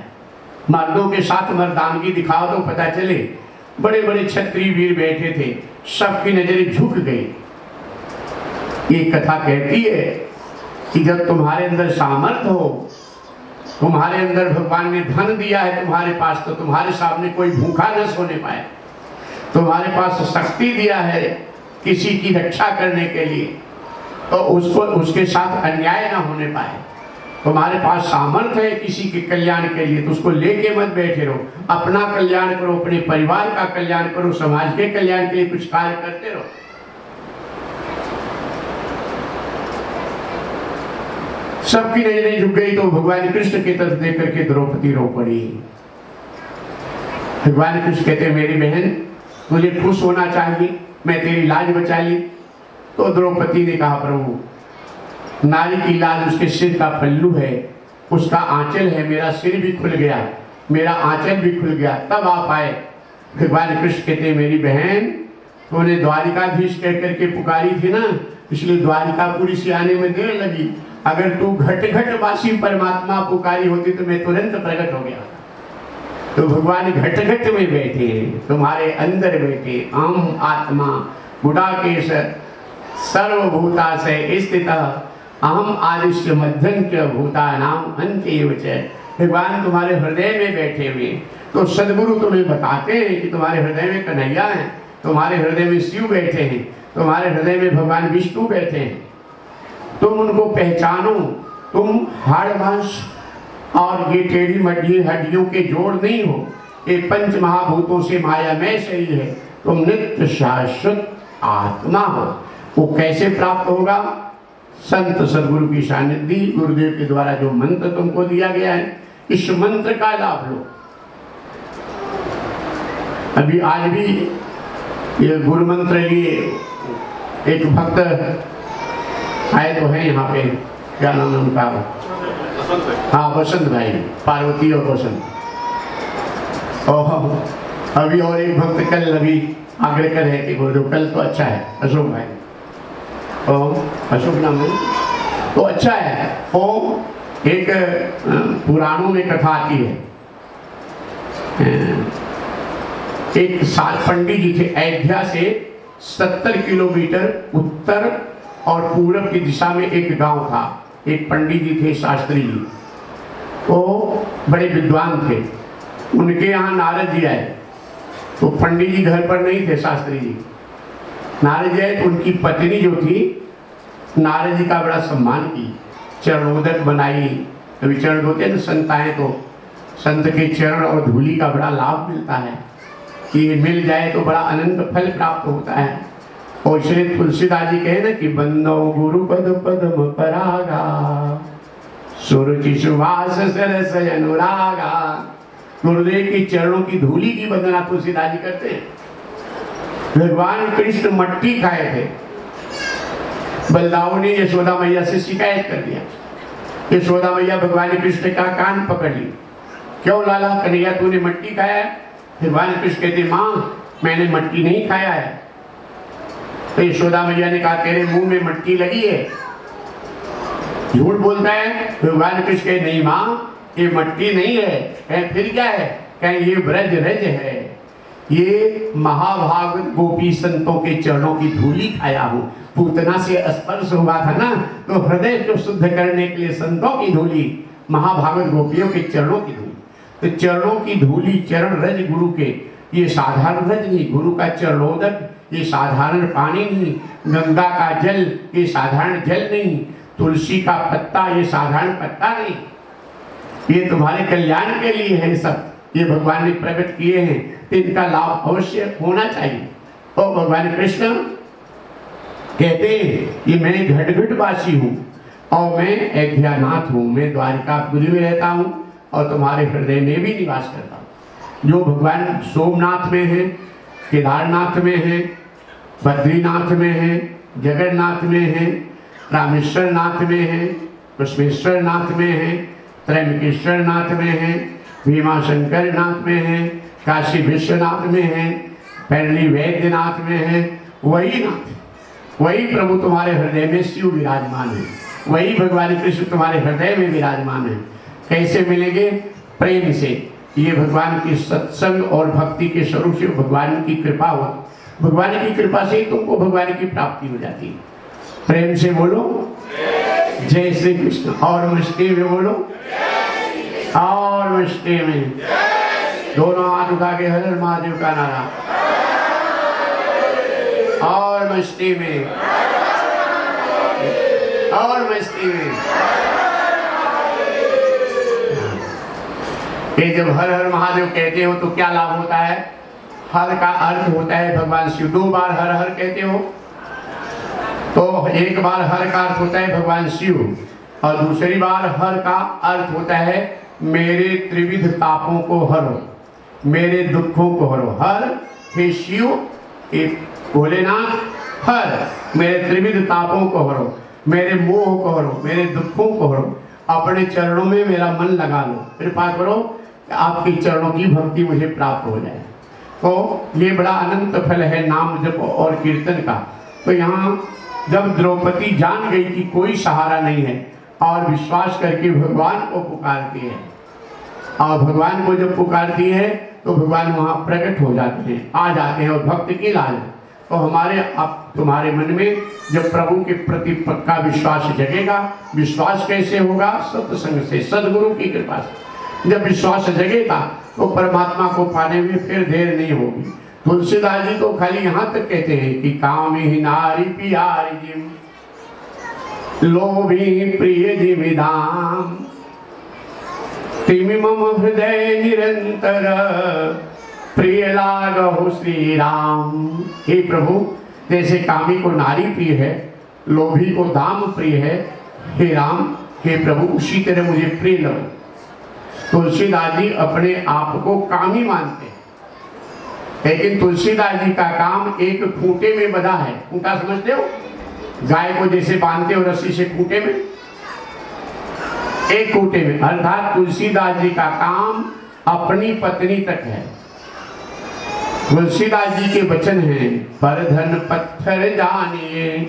मर्दों के साथ मर्दानगी दिखाओ तो पता चले। बड़े बड़े क्षत्रिय वीर बैठे थे, सबकी नजरें झुक गई। ये कथा कहती है कि जब तुम्हारे अंदर सामर्थ्य हो, तुम्हारे अंदर भगवान ने धन दिया है तुम्हारे पास, तो तुम्हारे सामने कोई भूखा न सोने पाए। तुम्हारे पास शक्ति दिया है किसी की रक्षा करने के लिए, तो उसको उसके साथ अन्याय ना होने पाए। तुम्हारे पास सामर्थ्य है किसी के कल्याण के लिए, तो उसको लेके मत बैठे रहो। अपना कल्याण करो, अपने परिवार का कल्याण करो, समाज के कल्याण के लिए कुछ कार्य करते रहो। सबकी नजरें झुक गई तो भगवान कृष्ण की तरफ देख करके द्रौपदी रो पड़ी। भगवान कृष्ण कहते मेरी बहन तुझे खुश होना चाहिए, मैं तेरी लाज बचा ली। तो द्रौपदी ने कहा प्रभु नारी की लाज उसके सिर का पल्लू है, उसका आंचल है, मेरा सिर भी खुल गया, मेरा आंचल भी खुल गया, तब आप आए। भगवान कृष्ण कहते मेरी बहन तूने द्वारिकाधीश कह करके पुकारी थी ना, इसलिए द्वारिकापुरी से आने में देर लगी। अगर तू घट घट वासी परमात्मा पुकारी होती तो मैं तुरंत प्रकट हो गया। तो भगवान घट घट में बैठे, तुम्हारे अंदर बैठे। अहम आत्मा गुडाकेश सर्वभूता से स्थित अहम आदिश्य मध्यम च भूता नाम अंत्येव च। भगवान तुम्हारे हृदय में बैठे हुए, तो सदगुरु तुम्हें बताते हैं कि तुम्हारे हृदय में कन्हैया है, तुम्हारे हृदय में शिव बैठे हैं, तुम्हारे हृदय में भगवान विष्णु बैठे हैं। तुम उनको पहचानो। तुम हाड़ मांस और ये टेढ़ी मड्डी हड्डियों के जोड़ नहीं हो, ये पंच महाभूतों से मायामय शरीर है। तुम नित्य शाश्वत आत्मा हो। वो कैसे प्राप्त होगा? संत सदगुरु की सानिध्य, गुरुदेव के द्वारा जो मंत्र तुमको दिया गया है, इस मंत्र का लाभ लो। अभी आज भी ये गुरु मंत्र लिए एक भक्त आए तो है यहाँ पे, क्या नाम है उनका? हाँ, बसंत भाई, पार्वती और बसंत। अभी और एक भक्त कल अभी आग्रह कर है कि गुरुदेव कल तो अच्छा है, अशोक भाई, अशोक नाम है तो अच्छा है। वो एक पुराणों में कथा आती है, एक साल पंडित जी थे, अयोध्या से 70 किलोमीटर उत्तर और पूरब की दिशा में एक गांव था। एक पंडित जी थे, शास्त्री जी, वो बड़े विद्वान थे। उनके यहाँ नारद जी आए, तो पंडित जी घर पर नहीं थे, शास्त्री जी। नारद जी आए तो उनकी पत्नी जो थी, नारद जी का बड़ा सम्मान की, चरणोदक बनाई। कभी चरण होते हैं ना, संत आए तो संत के चरण और धूली का बड़ा लाभ मिलता है, कि मिल जाए तो बड़ा अनंत फल प्राप्त होता है। और इसलिए तुलसीदास जी कहे ना कि बंदो गुरु पद पद्म परागा, सुरुचि सुवास सरस अनुरागा। गुरुदेव की चरणों की धूली की वंदना तुलसीदास जी करते हैं। भगवान कृष्ण मट्टी खाए थे, बलदाऊ ने यशोदा मैया से शिकायत कर दिया। यशोदा मैया भगवान कृष्ण का कान पकड़ ली, क्यों लाला कन्हैया तूने मट्टी खाया है? भगवान कृष्ण कहते माँ मैंने मट्टी नहीं खाया है। तो यशोदा मैया ने कहा तेरे मुंह में मट्टी लगी है, झूठ बोलता है। भगवान कृष्ण कहे नहीं माँ ये मट्टी नहीं है। कहे फिर क्या है? कहे ये ब्रज रज है, ये महाभागवत गोपी संतों के चरणों की धूली खाया हूँ। पूतना से स्पर्श हुआ था ना, तो हृदय को शुद्ध करने के लिए संतों की धूली, महाभागवत गोपियों के चरणों की धूली। तो चरणों की धूली, चरण रज गुरु के, ये साधारण रज नहीं। गुरु का चरणोदक ये साधारण पानी नहीं, गंगा का जल ये साधारण जल नहीं, तुलसी का पत्ता ये साधारण पत्ता नहीं, ये तुम्हारे कल्याण के लिए है। सब ये भगवान ने प्रकट किए हैं, तो इनका लाभ अवश्य होना चाहिए। और भगवान कृष्ण कहते हैं कि मैं घट वासी हूँ और मैं अयोध्यानाथ हूँ, मैं द्वारिकापुरी में रहता हूँ और तुम्हारे हृदय में भी निवास करता हूँ। जो भगवान सोमनाथ में है, केदारनाथ में है, बद्रीनाथ में है, जगन्नाथ में है, रामेश्वर नाथ में है, कुशमेश्वर नाथ में है, त्रयंबकेश्वर नाथ में है, भीमाशंकर नाथ में है, काशी विश्वनाथ में है, पैरली वैद्यनाथ में है, वही नाथ, वही प्रभु तुम्हारे हृदय में शिव विराजमान है, वही भगवान कृष्ण तुम्हारे हृदय में विराजमान है। कैसे मिलेंगे? प्रेम से। ये भगवान की सत्संग और भक्ति के स्वरूप से भगवान की कृपा हो, भगवान की कृपा से ही तुमको भगवान की प्राप्ति हो जाती है। प्रेम से बोलो जय श्री कृष्ण, और मस्ती में बोलो, और मस्ती में दोनों हाथ उठा के हर हर महादेव का नारा, और मस्ती में, और मस्ती में। ये जब हर हर महादेव कहते हो तो क्या लाभ होता है? हर का अर्थ होता है भगवान शिव। 2 बार हर हर कहते हो तो एक बार हर का अर्थ होता है भगवान शिव, और दूसरी बार हर का अर्थ होता है मेरे त्रिविध तापों को हरो, मेरे दुखों को हरो। हर हे शिव, हे भोलेनाथ, हर मेरे त्रिविध तापों को हरो, मेरे मोह को हरो, मेरे दुखों को हरो। अपने चरणों में मेरा मन लगा लो, कृपा करो कि आपके चरणों की भक्ति मुझे प्राप्त हो जाए। तो ये बड़ा अनंत फल है नाम जप और कीर्तन का। तो यहाँ जब द्रौपदी जान गई कि कोई सहारा नहीं है और विश्वास करके भगवान को पुकारती है, और भगवान को जब पुकारती है तो भगवान वहाँ प्रकट हो जाते हैं, आ जाते हैं। और भक्त की लाल तो हमारे आप तुम्हारे मन में जब प्रभु के प्रति पक्का विश्वास जगेगा। विश्वास कैसे होगा? सत्संग से, सदगुरु की कृपा से। जब विश्वास जगेगा तो परमात्मा को पाने में फिर देर नहीं होगी। तुलसीदास जी तो खाली यहाँ तक कहते हैं कि काम ही नारी प्यारी जिम, लोभी प्रिय जिमिदाम, तिमि मम हृदय निरंतर, प्रिय लागहु श्री राम। हे प्रभु, जैसे कामी को नारी प्रिय है, लोभी को दाम प्रिय है, हे राम हे प्रभु उसी तरह मुझे प्रिय लगो। तुलसीदास जी अपने आप को कामी मानते हैं, लेकिन तुलसीदास जी का काम एक खूंटे में बंधा है। खूंटा समझते हो? गाय को जैसे बांधते हो रस्सी से खूंटे में, एक खूंटे में, अर्थात तुलसीदास जी का काम अपनी पत्नी तक है। तुलसीदास जी के वचन हैं, पर धन पत्थर जानिए,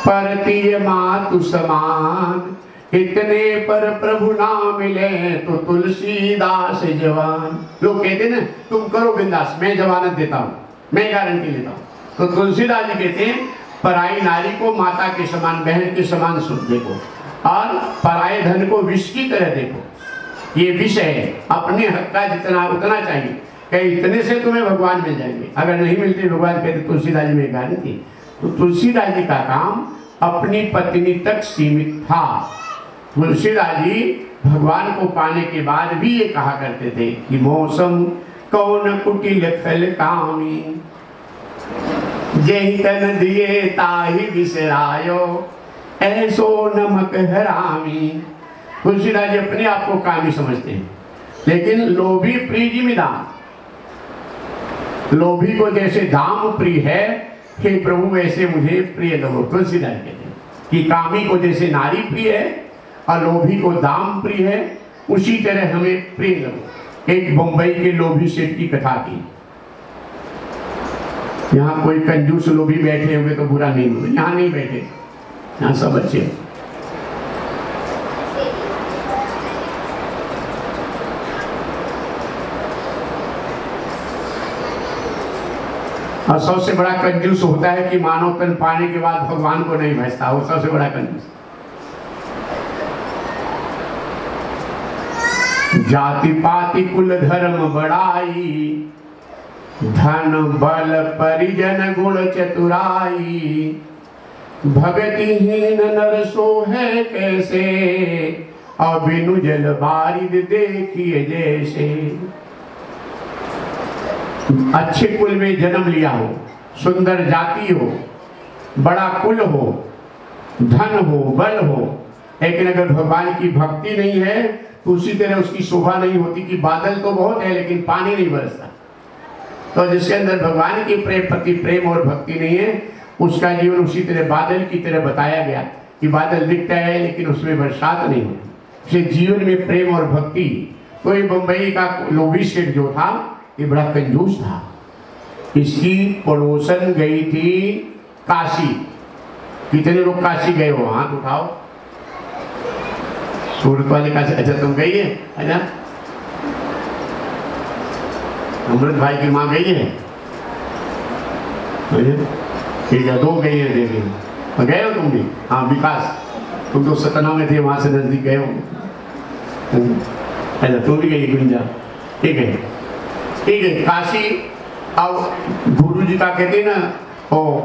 परतीय मातु समान, इतने पर प्रभु ना मिले तो तुलसीदास जवान। लोग कहते ना तुम करो बिंदास, मैं जवानत देता हूं, मैं गारंटी लेता हूं। तो तुलसीदास जी कहते हैं पराई नारी को माता के समान, बहन के समान सुख देखो, और पराये धन को विष की तरह देखो। ये विष है, अपने हक का जितना उतना चाहिए, कहीं इतने से तुम्हें भगवान मिल जाएंगे। अगर नहीं मिलते भगवान कहते तुलसीदास जी में गारंटी। तो तुलसीदास जी का काम अपनी पत्नी तक सीमित था। तुलसीदास जी भगवान को पाने के बाद भी ये कहा करते थे कि मौसम कौन कुटिल खल कामी, जय तन दिए ताहि बिसरायो, ऐसो नमक हरामी। तुलसीदास जी अपने आप को कामी समझते हैं, लेकिन लोभी प्रिय जिमिदाम, लोभी को जैसे दाम प्रिय है, हे प्रभु वैसे मुझे प्रिय लगो। तुलसीदास कहते हैं कि कामी को जैसे नारी प्रिय है और लोभी को दाम प्रिय है, उसी तरह हमें प्रिय लगो। एक बंबई के लोभी सेठ की कथा थी। यहाँ कोई कंजूस लोभी बैठे हुए तो बुरा नहीं हुए, यहाँ नहीं बैठे, यहाँ सब अच्छे। और सबसे बड़ा कंजूस होता है कि मानव तन पाने के बाद भगवान को नहीं भजता, वो सबसे बड़ा कंजूस। जाति पाति कुल धर्म बड़ाई, धन बल परिजन गुण चतुराई, भगतिहीन नर सो है कैसे, और बिनु जल बारिद देखिए जैसे। अच्छे कुल में जन्म लिया हो, सुंदर जाति हो, बड़ा कुल हो, धन हो, बल हो, लेकिन अगर भगवान की भक्ति नहीं है तो उसी तरह उसकी शोभा नहीं होती कि बादल तो बहुत है लेकिन पानी नहीं बरसता। तो जिसके अंदर भगवान की प्रति प्रेम और भक्ति नहीं है, उसका जीवन उसी तरह बादल की तरह बताया गया कि बादल दिखता है लेकिन उसमें बरसात नहीं होती। इसलिए जीवन में प्रेम और भक्ति। तो ये बंबई का लोभी सेठ जो था, ये बड़ा कंजूस था। इसकी पड़ोसन गई थी काशी। कितने लोग काशी गए हो? हाथ उठाओ। सूरत वाले काशी? अच्छा तुम गई है? अच्छा, अमृत भाई की माँ गई है? ठीक है, 2 गई है देवी। गए हो तुम भी? हाँ विकास, तुम तो सतना में थे, वहां से नजदीक गए हो। अच्छा तुम भी गई गुंजा? ठीक है ठीक है। काशी, अब गुरु जी का कहते ना, ओ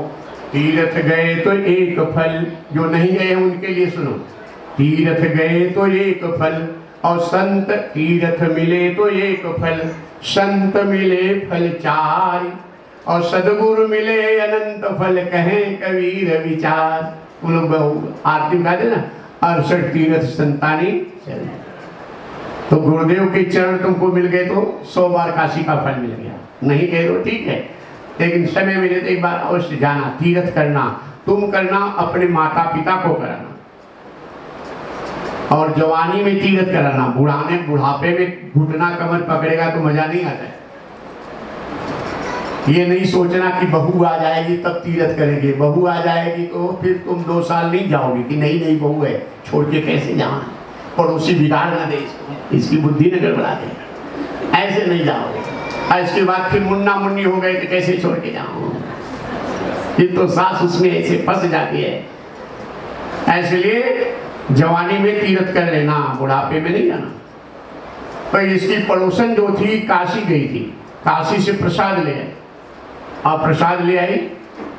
तीर्थ गए तो एक फल, जो नहीं गए हैं उनके लिए सुनो। तीर्थ गए तो एक फल, और संत तीर्थ मिले तो एक फल, संत मिले फल 4, और सदगुरु मिले अनंत फल, कहें कबीर विचार। उन लोग आरती में कहते ना, 68 तीर्थ संतानी चल। तो गुरुदेव के चरण तुमको मिल गए तो 100 बार काशी का फल मिल गया। नहीं गए तो ठीक है, लेकिन समय मिले तो एक बार अवश्य जाना, तीर्थ करना। तुम करना, अपने माता पिता को कराना, और जवानी में तीर्थ कराना। बुढ़ापे में घुटना कमर पकड़ेगा तो मजा नहीं आता है। ये नहीं सोचना कि बहू आ जाएगी तब तीर्थ करेंगे। बहू आ जाएगी तो फिर तुम 2 साल नहीं जाओगे कि नहीं बहू है, छोड़ के कैसे जाओ, पड़ोसी बिगाड़ ना दे इसको, इसकी बुद्धि न गड़बड़ा दे, ऐसे नहीं जाओगे। और इसके बाद फिर मुन्ना मुन्नी हो गए तो कैसे छोड़ के जाओ, फिर तो सास उसमें ऐसे फंस जाती है। इसलिए जवानी में तीर्थ कर लेना, बुढ़ापे में नहीं जाना। तो इसकी पड़ोसन जो थी काशी गई थी, काशी से प्रसाद ले आई, और प्रसाद ले आई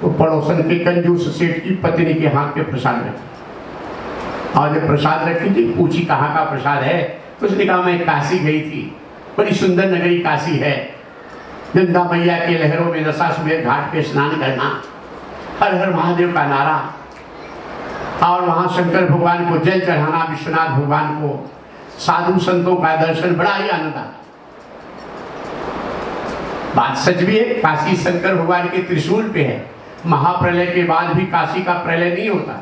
तो पड़ोसन के कंजूस सेठ की पत्नी के हाथ पे प्रसाद रखी, और जब प्रसाद रखी थी पूछी कहाँ का प्रसाद है, तो उसने कहा मैं काशी गई थी, बड़ी सुंदर नगरी काशी है, गंगा मैया के लहरों में दशाश्वमेध घाट पे स्नान करना, हर हर महादेव का नारा, और वहां शंकर भगवान को जल चढ़ाना, विश्वनाथ भगवान को, साधु संतों का दर्शन, बड़ा ही आनंद आता। बात सच भी है, काशी शंकर भगवान के त्रिशूल पे है, महाप्रलय के बाद भी काशी का प्रलय नहीं होता।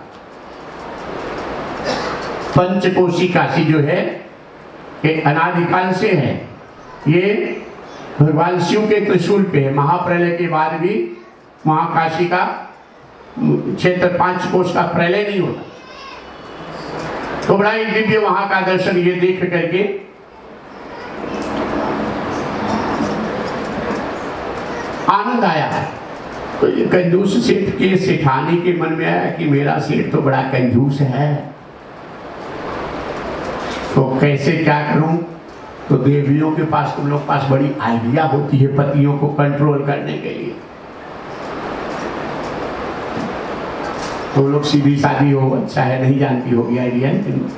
पंचकोशी काशी जो है ये अनादिकाल से है, ये भगवान शिव के त्रिशूल पे है, महाप्रलय के बाद भी वहां काशी का क्षेत्र 5 कोश का प्रलय नहीं होता। तो बड़ा ही दिव्य वहां का दर्शन ये देख करके आनंद आया। तो ये कंजूस सेठ के सेठानी के मन में आया कि मेरा सेठ तो बड़ा कंजूस है, तो कैसे क्या करूं। तो देवियों के पास, तुम लोग पास बड़ी आइडिया होती है पतियों को कंट्रोल करने के लिए। तो लोग सीधी सादी हो, अच्छा है, नहीं जानती होगी आइडिया, लेकिन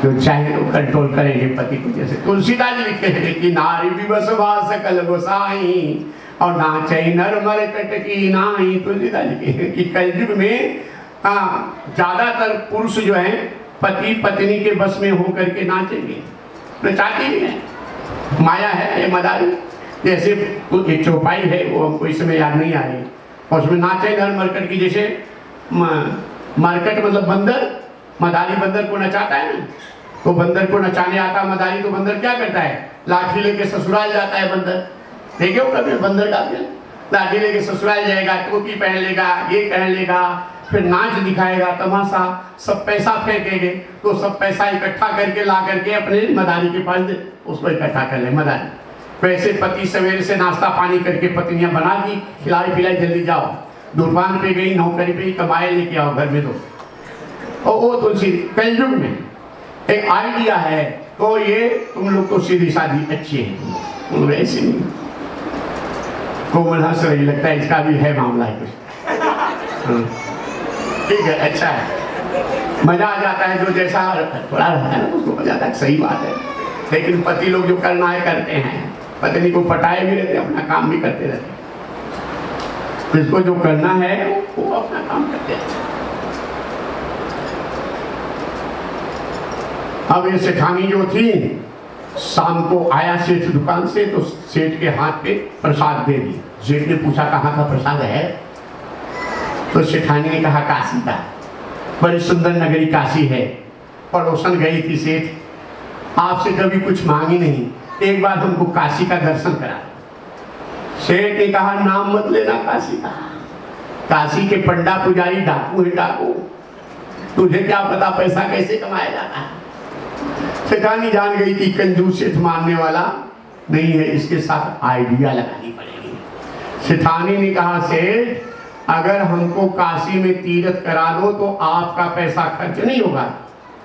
जो चाहे तो कंट्रोल करेंगे पति को। जैसे तुलसीदास जी लिखते हैं कि नारी विवश भास सकल गोसाई और नाचै नर मर कटकी नाई। तुलसीदास जी कहते हैं कि कलयुग में ज्यादातर पुरुष जो है पति पत्नी के बस में होकर के नाचेंगे, नचाते भी हैं। माया है ये मदारी, जैसे एक चौपाई है वो हमको इस समय याद नहीं आ रही, और उसमें नाचे नर मरकट की, जैसे मरकट मतलब बंदर, मदारी बंदर को नचाता है ना, तो बंदर को नचाने आता मदारी, तो बंदर क्या करता है, लाठी लेके ससुराल जाता है बंदर। देखे हो कभी बंदर का खेल, लाठी लेके ससुराल जाएगा, टोपी पहन लेगा, ये पहन लेगा, फिर नाच दिखाएगा, तमाशा, सब पैसा फेंकेंगे, तो सब पैसा इकट्ठा करके ला करके अपने मदारी के पास दे, उसको इकट्ठा कर ले मदारी। वैसे पति सवेरे से नाश्ता पानी करके पत्नियां बना दी, खिलाई पिलाई, जल्दी जाओ, दुकान पे गई, नौकरी पे कमाए, लेके आओ घर में दो। और वो तुलसी कलयुग में एक आइडिया है, तो ये तुम लोग को सीधी सादी अच्छी है, तुम लोग ऐसे नहीं। कोमल हंस रही, लगता है इसका भी है मामला है कुछ। ठीक है, अच्छा है, मजा आ जाता है, जो जैसा थोड़ा रहता है ना उसको मजा आता है, सही बात है। लेकिन पति लोग जो करना है करते हैं, पत्नी को पटाए भी रहते, अपना काम भी करते रहते, जिसको जो करना है वो अपना काम करते हैं। अब ये सेठानी जो थी, शाम को आया सेठ दुकान से, तो सेठ के हाथ पे प्रसाद दे दी। सेठ ने पूछा कहाँ का प्रसाद है, तो सेठानी ने कहा काशी का, बड़ी सुंदर नगरी काशी है। पड़ोसन गई थी सेठ, आपसे कभी कुछ मांगी नहीं, एक बार हमको काशी का दर्शन करा। सेठ ने कहा नाम मत लेना काशी का, काशी के पंडा पुजारी डाकू है डाकू, तुझे क्या पता पैसा कैसे कमाया जाता है। सेठानी जान गई कि कंजूस सेठ मानने वाला नहीं है, इसके साथ आइडिया लगानी पड़ेगी। सेठानी ने कहा सेठ अगर हमको काशी में तीर्थ करा दो तो आपका पैसा खर्च नहीं होगा।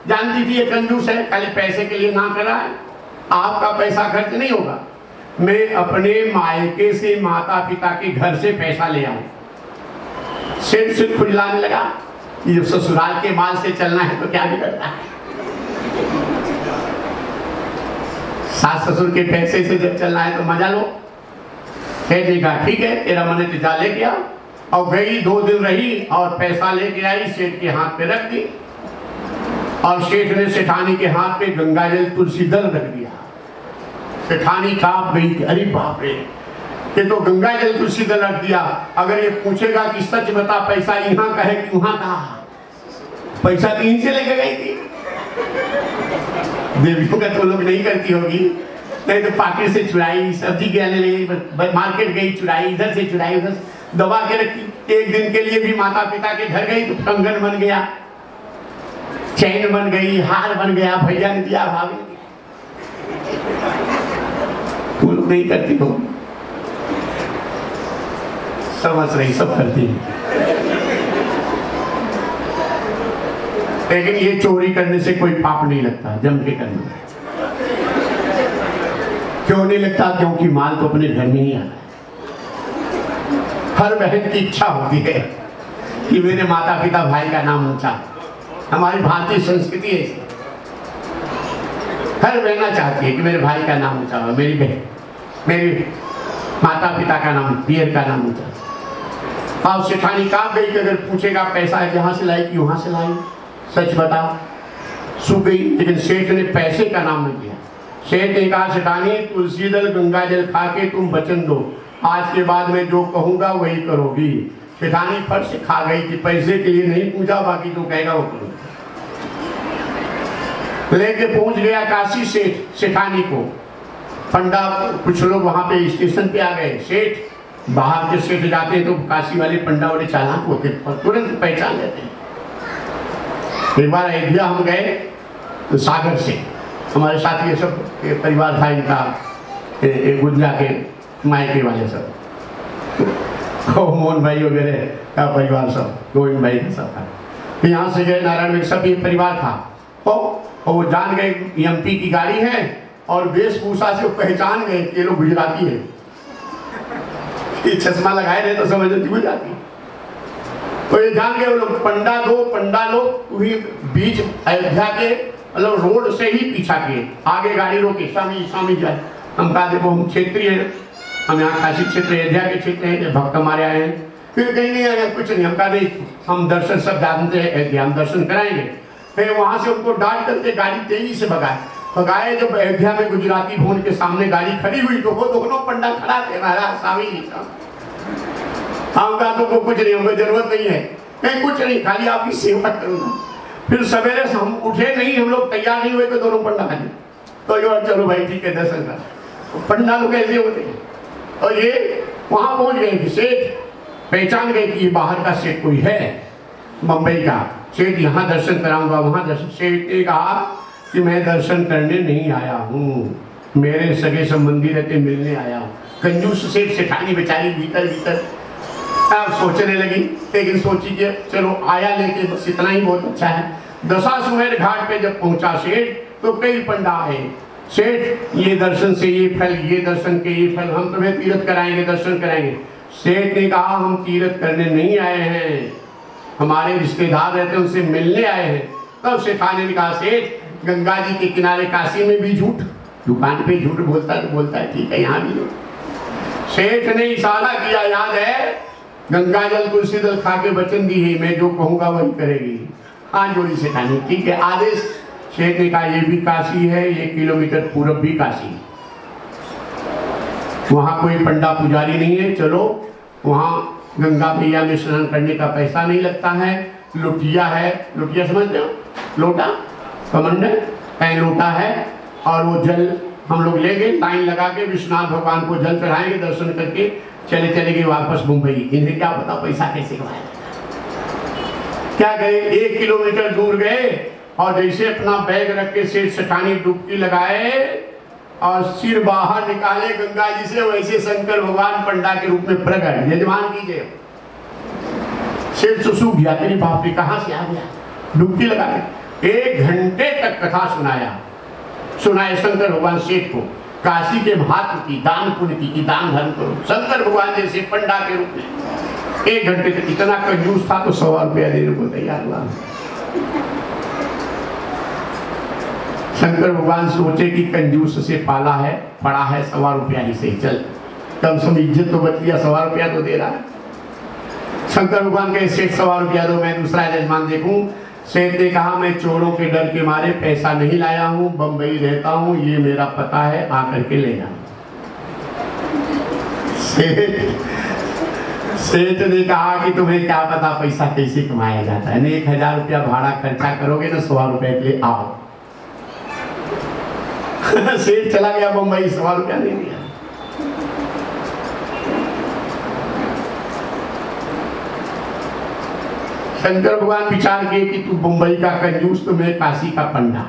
जानती थी ये कंजूस है, खाली पैसे के लिए ना कराए, आपका पैसा खर्च नहीं होगा, मैं अपने मायके से माता पिता के घर से पैसा ले आऊं। सेठ से खुजलाने लगा, ये ससुराल के माल से चलना है तो क्या बिगड़ता है, सास ससुर के पैसे से जब चलना है तो मजा लो। सेठ ने कहा ठीक है, तेरा मन है जा ले गया, और गई 2 दिन रही और पैसा लेके आई, सेठ के हाथ पे रख दी, और सेठ ने सेठानी के हाथ पे गंगा जल तुलसी दल रख दिया। सेठानी कांप गई कि अरे बाप रे, ये तो गंगा जल तुलसी दल रख दिया, अगर ये पूछेगा कि सच बता पैसा यहाँ का है कि वहां का, पैसा तो यहीं से लेके गई थी। देवियों का तो लोग नहीं करती होगी, नहीं तो पाकिट से चुराई, सब्जी के आने लगी, मार्केट गई चुराई, इधर से चुराई, उधर दबा के रखी। एक दिन के लिए भी माता पिता के घर गई तो कंगन बन गया, चैन बन गई, हार बन गया, भैया ने दिया, भाभी ने दिया। तुम लोग नहीं करती हो, समझ रही, सब करती है। लेकिन ये चोरी करने से कोई पाप नहीं लगता, जम के करना। क्यों नहीं लगता? क्योंकि माल तो अपने घर में ही आता है। हर बहन की इच्छा होती है कि मेरे माता पिता भाई का नाम ऊंचा। हमारी भारतीय संस्कृति है ऐसी। हर बहना चाहती है कि मेरे भाई का नाम ऊंचा हो, मेरी बहन, मेरे माता पिता का नाम, पियर का नाम ऊंचा। और सेठानी कहाँ गई कि अगर पूछेगा पैसा जहाँ से लाई कि वहां से लाई, सच बता, सूख गई। लेकिन सेठ ने पैसे का नाम नहीं लिया। सेठ ने कहा, सेठानी तुलसी दल गंगा जल खा के तुम वचन दो, आज के बाद मैं जो कहूंगा वही करोगी। सेठानी फट से खा गई कि पैसे के लिए नहीं पूछा, बाकी जो कहेगा वो करूंगा। लेके पहुंच गया काशी सेठ सेठानी को। पंडा कुछ लोग वहां पे स्टेशन पे आ गए। सेठ बाहर के सेठ जाते हैं तो काशी वाले पंडा वाले चालाक होते हैं, तुरंत पहचान लेते हैं। एक बार अयोध्या हम गए तो सागर से हमारे साथ ये सब परिवार था इनका, गुजरा के मायके वाले सब, मोहन भाई वगैरह का परिवार सब, गोविंद भाई का सब था। यहाँ से गए नारायण में, सब ये परिवार था। और वो जान गए एमपी की गाड़ी है और वेशभूषा से पहचान गए कि ये लोग गुजराती है। ये चश्मा लगाए रहे तो समझ लो गुजराती। तो ये जान गए वो लोग। पंडा लोग वही बीच अयोध्या के मतलब रोड से ही पीछा किए, आगे गाड़ी रोकी, स्वामी स्वामी जाए। हम कहा देखो हम क्षेत्रीय हैं, हम यहाँ काशी क्षेत्र अयोध्या के क्षेत्र हैं, भक्त हमारे आए हैं। फिर कहीं नहीं आए, कुछ नहीं। हम कहा नहीं, हम दर्शन सब जानते हैं अयोध्या, हम दर्शन कराएंगे। फिर वहां से उनको डांट करके गाड़ी तेजी से भगाए। जब अयोध्या में गुजराती भवन के सामने गाड़ी खड़ी हुई तो वो दोनों पंडा खड़ा थे, महाराज स्वामी जी का। हम कहा तो कुछ नहीं, हमको जरूरत नहीं है, कहीं कुछ नहीं, खाली आपकी सेवा करूंगा। फिर सवेरे से हम उठे नहीं, हम लोग तैयार नहीं हुए तो दोनों पंडा आ गए। तो ये चलो भाई ठीक है, दर्शन कर। पंडा लोग ऐसे होते हैं। और ये वहां पहुंच गए कि सेठ पहचान गए कि ये बाहर का सेठ कोई है, मुंबई का सेठ, यहाँ दर्शन कराऊंगा वहां दर्शन। सेठ ने कहा कि मैं दर्शन करने नहीं आया हूँ, मेरे सगे संबंधी रहते मिलने आया हूँ। कंजूस सेठ, सेठानी बेचारी भीतर भीतर अब सोचने लगी, लेकिन सोची कि चलो आया लेके बस इतना ही बहुत अच्छा है। दशाश्वमेध घाट पे जब पहुंचा सेठ तो कई पंडा आए। सेठ ये दर्शन से ये फल, ये दर्शन के ये फल, हम तुम्हें तीर्थ कराएंगे, दर्शन कराएंगे। सेठ ने कहा हम तीर्थ करने नहीं आए हैं, हमारे रिश्तेदार रहते हैं उनसे मिलने आए हैं। तब सेठानी ने कहा, सेठ गंगा जी के किनारे काशी में भी झूठ, दुकान पे झूठ बोलता है, ठीक है यहाँ भी झूठ। सेठ ने इशारा किया, याद है गंगा जल तुलसी दल खा के वचन दी है, मैं जो कहूंगा वही करेगी। हाथ जोड़ी सेठानी, ठीक है आदेश। सेठ ने कहा ये भी काशी है, 1 किलोमीटर पूर्व भी काशी, वहां कोई पंडा पुजारी नहीं है, चलो वहां गंगा मैया में स्नान करने का पैसा नहीं लगता है। लुटिया है, लुटिया समझते हो, लोटा कमंडल पैन लोटा है, और वो जल हम लोग लेंगे, लाइन लगा के विश्वनाथ भगवान को जल चढ़ाएंगे, दर्शन करके चले गए वापस मुंबई। इन्हें क्या पता पैसा कैसे कमाया। क्या गए, 1 किलोमीटर दूर गए और जैसे अपना बैग रख के सेठ सेठानी डुबकी लगाए और सिर बाहर निकाले गंगा जी से, वैसे शंकर भगवान पंडा के रूप में प्रकट, यजमान कीजिए। सेठ सूख गया, तेरी बाप रे कहां से आ गया, डुबकी लगा के 1 घंटे तक कथा सुनाए शंकर भगवान सेठ को, काशी के महात्म की, दान पुण्य की, दान धर्म करो। शंकर भगवान जैसे पंडा के रूप में 1 घंटे तक। इतना कंजूस था तो 100 रुपया देने को तैयार हुआ। शंकर भगवान सोचे कि कंजूस से पाला है, पड़ा है 100 रुपया ही से, चल कम से कम इज्जत तो बच गया, 100 रुपया तो दे रहा है। शंकर भगवान के सेठ 100 रुपया दो, मैं दूसरा यजमान देखूं। सेठ ने कहा मैं चोरों के डर के मारे पैसा नहीं लाया हूं, बंबई रहता हूं, ये मेरा पता है, आकर के ले जाओ। सेठ ने कहा कि तुम्हें क्या पता पैसा कैसे कमाया जाता है, 1000 रुपया भाड़ा खर्चा करोगे ना, 100 रुपए के लिए आओ। सेठ चला गया बंबई, 100 रुपया नहीं दिया। शंकर भगवान विचार किए कि तू मुंबई का कंजूस, तो मैं काशी का पंडा,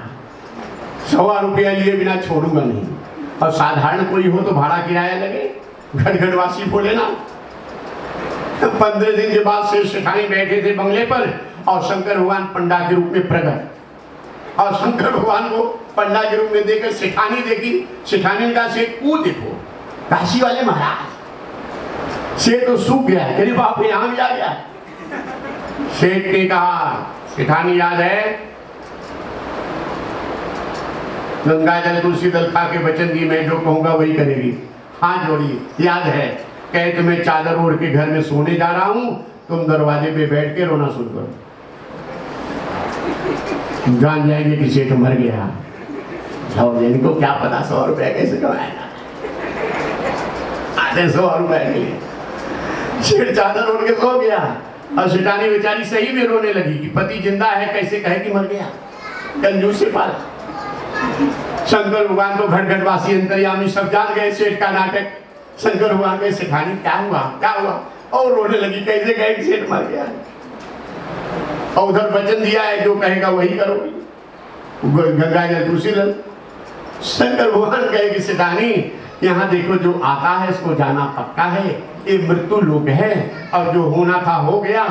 100 रुपया लिए बिना छोड़ूंगा नहीं। और साधारण कोई हो तो भाड़ा किराया लगे, घटघटवासी बोले ना। 15 दिन के बाद से सेठानी बैठे थे बंगले पर और शंकर भगवान पंडा के रूप में प्रकट। और शंकर भगवान को पंडा के रूप में देकर सेठानी देखी। सेठानी का सेठ वो देखो काशी वाले महाराज, सेठ तो सूख गया, अरे बाप रे यहाँ भी आ गया। सेठ ने कहा सेठानी याद है गंगा जल तुलसी दल खा के वचन दी, मैं जो कहूंगा वही करेगी। हाथ जोड़ी, याद है कहे तो मैं चादर ओढ़ के घर में सोने जा रहा हूं, तुम दरवाजे पे बैठ के रोना शुरू करो, जान जाएंगे कि सेठ मर गया। इनको क्या पता 100 रुपया कैसे कमाएगा, आधे 100 रुपए के लिए। सेठ चादर ओढ़ के सो गया और सेठानी बेचारी सही में रोने लगी कि पति जिंदा है कैसे कहे कि मर गया, कंजूस से पाला। शंकर भगवान तो घट घटवासी अंतर्यामी सब जान गए सेठ का नाटक। शंकर भगवान के सेठानी क्या हुआ क्या हुआ, और रोने लगी कैसे कहे कि सेठ मर गया, और उधर वचन दिया है जो कहेगा वही करोगी, गंगा जल तुलसी दल। शंकर भगवान कहे कि सेठानी यहाँ देखो जो आता है इसको जाना पक्का है, ये मृत्यु लोक है और जो होना था हो गया,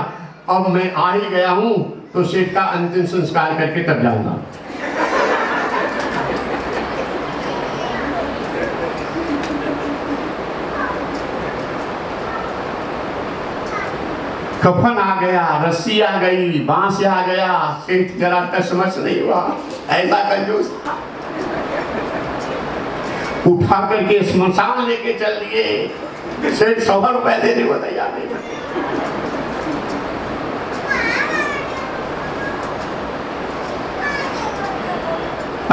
अब मैं आ ही गया हूँ तो सेठ का अंतिम संस्कार करके तब जाऊंगा। कफन आ गया, रस्सी आ गई, बांस आ गया, सेठ जरा तसमस नहीं हुआ, ऐसा कंजूस था। उठा करके स्मशान लेके चल दिए, सेठ 100 रुपए देने को तैयार नहीं।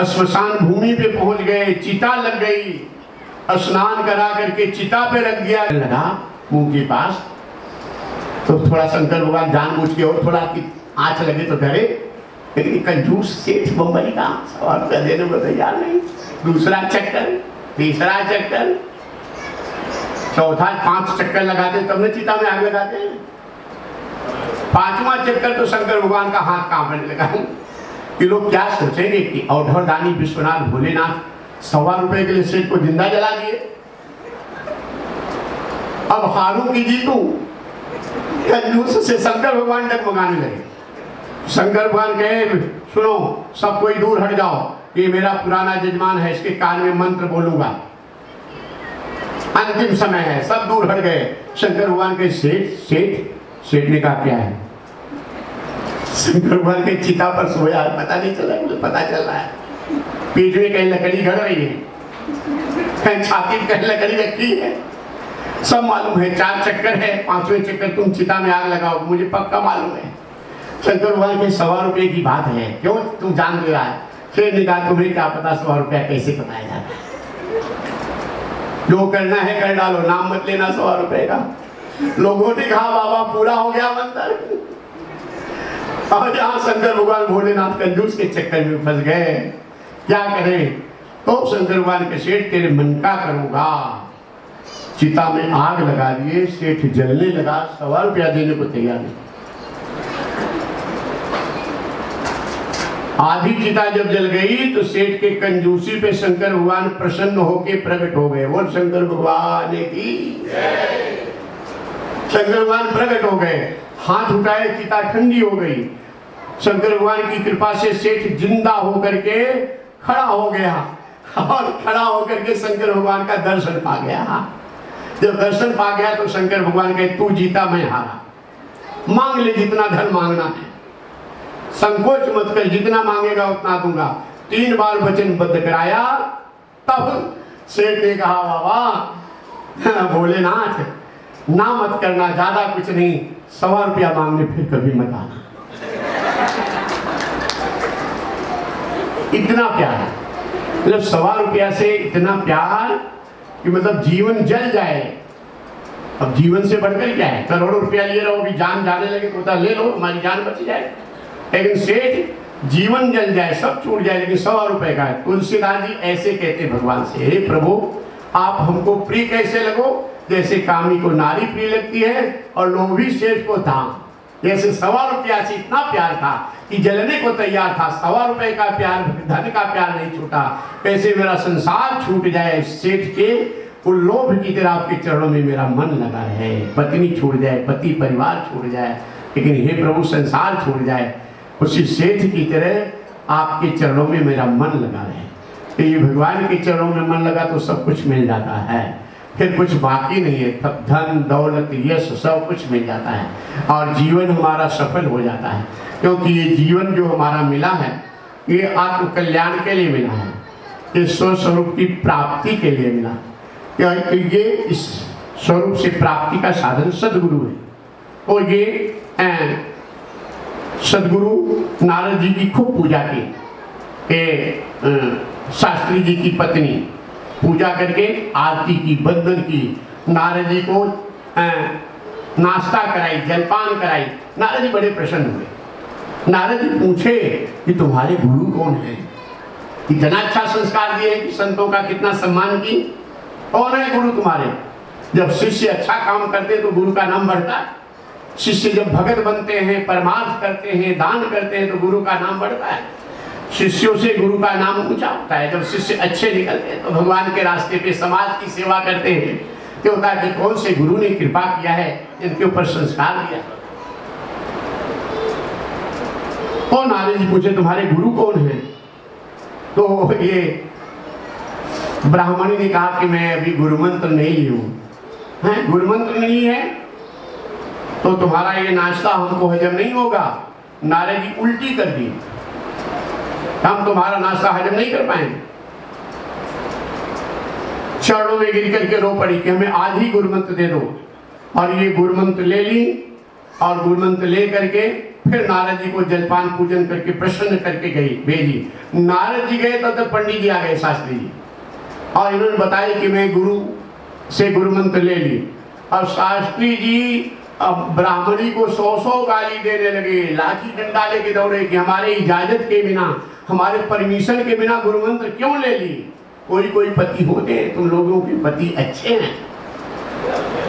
स्मशान भूमि पे पहुंच गए, चिता लग गई, स्नान करा करके चिता पे रख दिया, लगा मुंह के पास। तो थोड़ा शंकर भगवान जानबूझ के और थोड़ा आंच लगे तो डरे, लेकिन कंजूस सेठ बम्बई का 100 रुपया देने को तैयार नहीं। दूसरा चक्कर, तीसरा चक्कर, चौथा, 5 चक्कर लगाते तब न चिता में आग लगाते हैं। 5वां चक्कर तो शंकर भगवान का हाथ कांपने लगा कि लोग क्या सोचेंगे कि औढ़ दानी विश्वनाथ भोलेनाथ 100 रुपए के लिए सेठ को जिंदा जला दिए। अब हारू की जीतू, कंजूस से शंकर भगवान डगमगाने लगे। शंकर भगवान कहे सुनो सब कोई दूर हट जाओ, ये मेरा पुराना जजमान है, इसके कान में मंत्र बोलूंगा, अंतिम समय है। सब दूर हट गए। शंकर भगवान के सेठ ने कहा क्या है? शंकर भगवान के चिता पर सोया, पता नहीं चला, मुझे पता चल रहा है पीठ में कहीं लकड़ी गड़ रही है, कहीं छाती में कहीं लकड़ी रखी है, सब मालूम है। 4 चक्कर है, 5वें चक्कर तुम चिता में आग लगाओ, मुझे पक्का मालूम है। शंकर भगवान के 100 रुपए की बात है, क्यों तुम जान ले रहा है? फिर ने कहा तुम्हें क्या पता 100 रुपया कैसे कमाया जाता है, जो करना है कर डालो, नाम मत लेना 100 रुपए का। लोगों ने कहा बाबा पूरा हो गया मंत्र। और जहां शंकर भगवान भोलेनाथ कंजूस के चक्कर में फंस गए, क्या करें? तो शंकर भगवान के सेठ तेरे मन का करूंगा, चिता में आग लगा दिए, सेठ जलने लगा, 100 रुपया देने को तैयार नहीं। आधी चिता जब जल गई तो सेठ के कंजूसी पे शंकर भगवान प्रसन्न होके प्रकट हो गए। वो शंकर भगवान की शंकर भगवान प्रकट हो गए, हाथ उठाए, चिता ठंडी हो गई। शंकर भगवान की कृपा से सेठ जिंदा होकर के खड़ा हो गया, और खड़ा होकर के शंकर भगवान का दर्शन पा गया। जब दर्शन पा गया तो शंकर भगवान कहे तू जीता मैं हारा, मांग ले जितना धन मांगना है, संकोच मत कर, जितना मांगेगा उतना दूंगा। 3 बार वचनबद्ध कराया। तब सेठ ने कहा बाबा भोलेनाथ ना मत करना, ज्यादा कुछ नहीं, 100 रुपया मांगने फिर कभी मत आना। इतना प्यार, मतलब 100 रुपया से इतना प्यार कि मतलब जीवन जल जाए। अब जीवन से बढ़कर क्या है? करोड़ों रुपया लिए रहो, भी जान जाने लगे तो ले लो, हमारी जान बच जाए। लेकिन सेठ जीवन जल जाए, सब छूट जाए, लेकिन 100 रुपए का है। तुलसीदास जी ऐसे कहते भगवान से, हे प्रभु आप हमको प्रिय कैसे लगो, जैसे कामी को नारी प्रिय लगती है और लोभी सेठ को धाम। जैसे 100 रुपया से इतना प्यार था कि जलने को तैयार था, 100 रुपए का प्यार, धन का प्यार नहीं छूटा। कैसे मेरा संसार छूट जाए, सेठ के वो लोभ की तरह आपके चरणों में मेरा मन लगा है। पत्नी छूट जाए, पति परिवार छूट जाए, लेकिन हे प्रभु संसार छूट जाए। उसी सेठ की तरह आपके चरणों में मेरा मन लगा है। कि ये भगवान के चरणों में मन लगा तो सब कुछ मिल जाता है, फिर कुछ बाकी नहीं है, तब धन दौलत यश सब कुछ मिल जाता है और जीवन हमारा सफल हो जाता है। क्योंकि ये जीवन जो हमारा मिला है ये आत्म कल्याण के लिए मिला है, ये स्वस्वरूप की प्राप्ति के लिए मिला। क्योंकि ये इस स्वरूप से प्राप्ति का साधन सदगुरु है। और ये सदगुरु नारद जी की खूब पूजा की, शास्त्री जी की पत्नी पूजा करके आरती की, वंदन की, नारद जी को नाश्ता कराई, जलपान कराई। नारद जी बड़े प्रसन्न हुए। नारद जी पूछे कि तुम्हारे गुरु कौन है? इतना अच्छा संस्कार दिए कि संतों का कितना सम्मान की। कौन है गुरु तुम्हारे? जब शिष्य अच्छा काम करते तो गुरु का नाम बढ़ता है। शिष्य जब भगत बनते हैं, परमार्थ करते हैं, दान करते हैं तो गुरु का नाम बढ़ता है। शिष्यों से गुरु का नाम ऊंचा होता है। जब शिष्य अच्छे निकलते हैं तो भगवान के रास्ते पे समाज की सेवा करते हैं तो होता है कि कौन से गुरु ने कृपा किया है, इनके ऊपर संस्कार दिया। तो नारद जी पूछे तुम्हारे गुरु कौन है? तो ये ब्राह्मणी ने कहा कि मैं अभी गुरु मंत्र नहीं ली हूं। गुरु मंत्र नहीं है तो तुम्हारा ये नाश्ता हमको हजम नहीं होगा। नारद जी उल्टी कर दी, हम तुम्हारा नाश्ता हजम नहीं कर पाएंगे। चरणों में गिर करके रो पड़ी कि हमें आज ही गुरु मंत्र दे दो। और ये गुरु मंत्र ले ली और गुरु मंत्र ले करके फिर नारद जी को जलपान पूजन करके प्रसन्न करके गई भेजी। नारद जी गए तो पंडित जी आ गए, शास्त्री जी, और इन्होंने बताया कि मैं गुरु से गुरु मंत्र ले ली। और शास्त्री जी अब ब्राह्मणी को 100 गाली देने लगे, लाठी डंडा लेके दौड़े कि हमारे इजाजत के बिना, हमारे परमिशन के बिना गुरु मंत्र क्यों ले ली? कोई कोई पति होते हैं, तुम लोगों के पति अच्छे हैं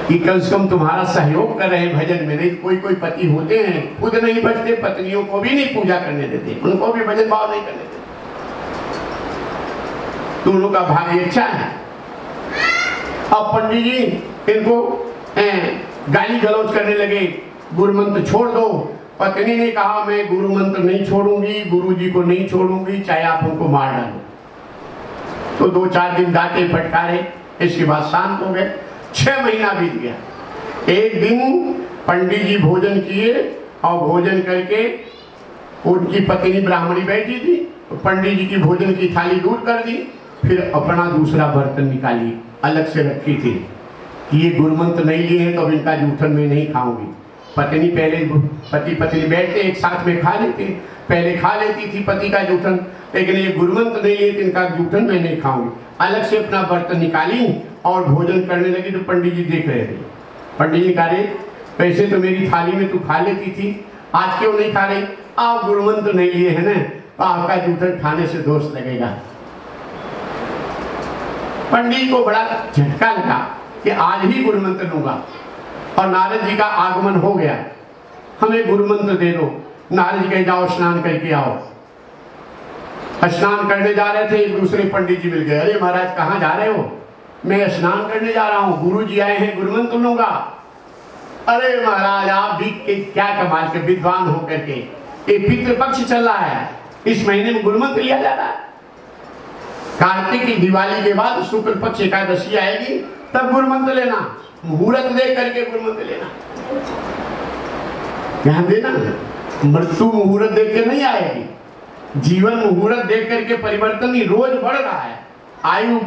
कि कम से कम तुम्हारा सहयोग कर रहे हैं भजन में। नहीं कोई कोई पति होते हैं खुद नहीं बचते, पत्नियों को भी नहीं पूजा करने देते, उनको भी भजन भाव नहीं करने देते। तुम लोग का भाग्य अच्छा है। अब पंडित जी इनको गाली गलौज करने लगे, गुरु मंत्र छोड़ दो। पत्नी ने कहा मैं गुरु मंत्र नहीं छोड़ूंगी, गुरु जी को नहीं छोड़ूंगी, चाहे आप उनको मार डालो। तो 2-4 दिन डांटे फटकारे, इसके बाद शांत हो गए। 6 महीना बीत गया। एक दिन पंडित जी भोजन किए और भोजन करके उनकी पत्नी ब्राह्मणी बैठी थी तो पंडित जी की भोजन की थाली दूर कर दी, फिर अपना दूसरा बर्तन निकाली, अलग से रखी थी कि ये गुरु मंत्र नहीं लिए हैं तो अब इनका जूठन में नहीं खाऊंगी। पत्नी पहले पति पत्नी बैठते एक साथ में खा लेते, पहले खा लेती थी पति का जूठन, लेकिन ये गुरु मंत्र नहीं लिए तो इनका जूठन मैं नहीं खाऊंगी। अलग से अपना बर्तन निकाली और भोजन करने लगी तो पंडित जी देख रहे थे। पंडित जी कह रहे वैसे तो मेरी थाली में तू खा लेती थी, आज क्यों नहीं खा रही? आप गुरु मंत्र नहीं लिए है ना, तो आपका जूठन खाने से दोष लगेगा। पंडित को बड़ा झटका लगा कि आज ही गुरु मंत्र लूंगा। और नारद जी का आगमन हो गया, हमें गुरु मंत्र दे दो। नारद जी कहे जाओ स्नान करके आओ। स्नान करने जा रहे थे, एक दूसरे पंडित जी मिल गए। अरे महाराज कहाँ जा रहे हो? मैं स्नान करने जा रहा हूँ, गुरु जी आए हैं, गुरु मंत्र लूंगा। अरे महाराज आप भी क्या कमाल के विद्वान हो करके, एक पितृपक्ष चल रहा है, इस महीने में गुरु मंत्र लिया जा रहा है। कार्तिक की दिवाली के बाद शुक्ल पक्ष एकादशी आएगी, तब गुरु मंत्र लेना, मुहूर्त देख करके गुरु मंत्र लेना। ध्यान देना, मृत्यु मुहूर्त देख के नहीं आएगी, जीवन मुहूर्त देख करके परिवर्तन ही रोज बढ़ रहा है, आयु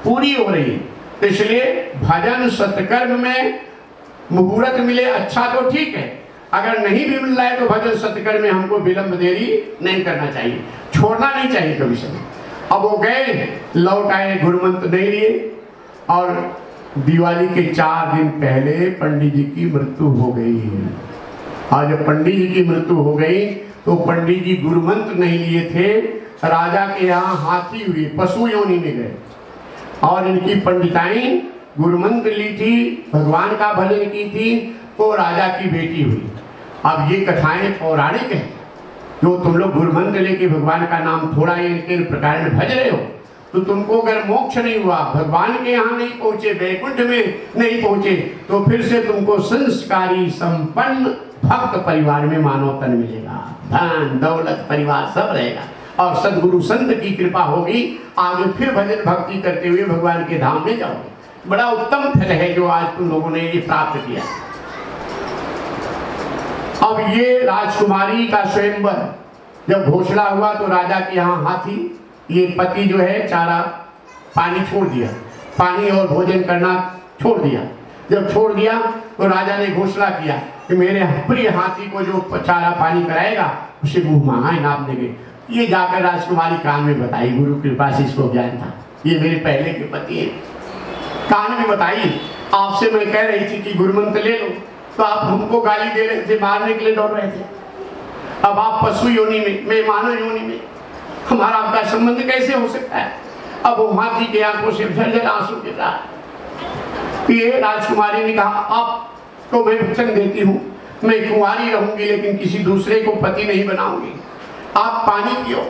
पूरी हो रही है। इसलिए भजन सत्कर्म में मुहूर्त मिले अच्छा तो ठीक है, अगर नहीं भी मिल रहा है तो भजन सत्कर्म में हमको विलंब देरी नहीं करना चाहिए, छोड़ना नहीं चाहिए कभी समय। अब वो गए, लौट आए, गुरु मंत्र नहीं लिए और दिवाली के 4 दिन पहले पंडित जी की मृत्यु हो गई। और जब पंडित जी की मृत्यु हो गई तो पंडित जी गुरु मंत्र नहीं लिए थे, राजा के यहाँ हाथी हुई, पशु योनि में गए और इनकी पंडिताई गुरु मंत्र ली थी, भगवान का भजन की थी, तो राजा की बेटी हुई। अब ये कथाएं पौराणिक है, जो तुम लोग गुरु मंत्र लेके भगवान का नाम थोड़ा इनके प्रकार में भज रहे हो, तो तुमको अगर मोक्ष नहीं हुआ, भगवान के यहाँ नहीं पहुंचे, वैकुंठ में नहीं पहुंचे, तो फिर से तुमको संस्कारी संपन्न भक्त परिवार में मानव तन मिलेगा, धन दौलत परिवार सब रहेगा, और सदगुरु संत की कृपा होगी, आगे फिर भजन भक्ति करते हुए भगवान के धाम में जाओगे। बड़ा उत्तम फल है जो आज तुम लोगों ने ये प्राप्त किया। अब ये राजकुमारी का स्वयंवर जब घोषणा हुआ तो राजा के यहाँ हाथी, ये पति जो है चारा पानी छोड़ दिया, पानी और भोजन करना छोड़ दिया। जब छोड़ दिया तो राजा ने घोषणा किया कि मेरे प्रिय हाथी को जो चारा पानी कराएगा उसे मुंह मांगा इनाम देंगे। ये जाकर राजकुमारी कान में बताई, गुरु कृपा से इसको ज्ञान था, ये मेरे पहले के पति है। कान में बताई, आपसे मैं कह रही थी कि गुरुमंत्र ले लो, तो आप हमको गाली दे रहे थे, मारने के लिए दौड़ रहे थे। अब आप पशु योनि में, मैं मानव योनि में, हमारा आपका संबंध कैसे हो सकता है? अब वो हाथी के आंखों से झरझर आंसू गिर रहा है। ये राजकुमारी ने कहा, आप तो मैं वचन देती हूँ, मैं कुंवारी रहूंगी लेकिन किसी दूसरे को पति नहीं बनाऊंगी। आप पानी पियो,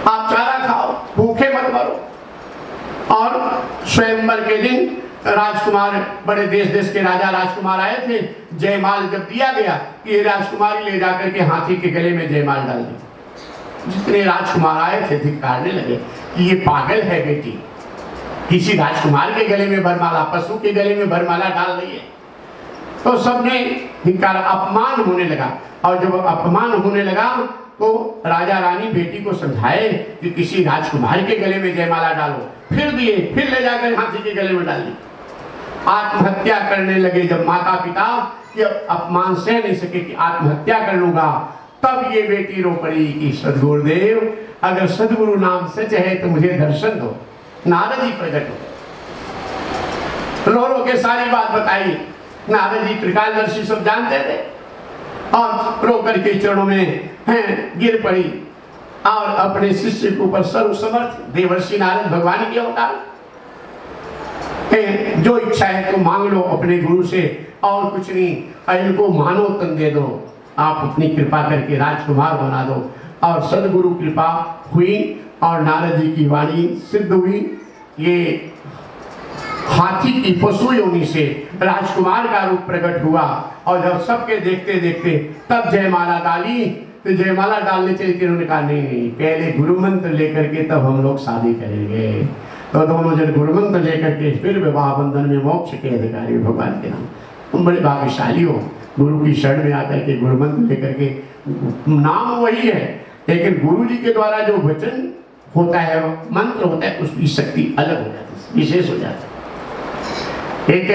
आप चारा खाओ, भूखे मत मरो। और स्वयंवर के दिन राजकुमार, बड़े देश देश के राजा राजकुमार आए थे, जयमाल जब दिया गया कि ये राजकुमारी ले जाकर के हाथी के गले में जयमाल डाल दी। जितने राजकुमार आए थे धिक्कारने लगे कि ये पागल है बेटी, किसी राजकुमार के गले में वरमाला, पशु के गले में वरमाला डाल रही है। तो सबने धिक्कार, अपमान होने लगा। और जब अपमान होने लगा तो राजा रानी बेटी को समझाए कि किसी राजकुमार के गले में जयमाला डालो, फिर दिए, फिर ले जाकर हाथी के गले में डाल दी। आत्महत्या करने लगे जब माता पिता, कि अपमान सह नहीं सके कि आत्महत्या कर लूंगा, तब ये बेटी रो पड़ी कि सदगुरुदेव अगर सदगुरु नाम सच है तो मुझे दर्शन दो। नारद जी प्रकट हो, रो रो के सारी बात बताई। नारद जी त्रिकालदर्शी सब जानते थे, और रो करके चरणों में गिर पड़ी और अपने शिष्य के ऊपर सर्वसमर्थ देवर्षि नारद भगवान के अवतार, जो इच्छा है तो मांग लो अपने गुरु से, और कुछ नहीं, इनको मानो तन दे दो, आप अपनी कृपा करके राजकुमार बना दो। और सदगुरु कृपा हुई और नारद जी की वाणी सिद्ध हुई। ये हाथी की पशु योनि से राजकुमार का रूप प्रकट हुआ। और जब सबके देखते देखते तब जयमाला डाली, तो जयमाला डालने चली थी, उन्होंने कहा नहीं, पहले गुरु मंत्र लेकर के तब हम लोग शादी करेंगे। तो दोनों जन गुरु मंत्र लेकर के फिर विवाह बंधन में मोक्ष के अधिकारी भगवान के नाम। तुम बड़े भाग्यशाली हो, गुरु की शरण में आकर के गुरु मंत्र लेकर के, नाम वही है लेकिन गुरु जी के द्वारा जो वचन होता है, मंत्र होता है, उसकी शक्ति अलग हो जाती है, विशेष हो जाती है। एक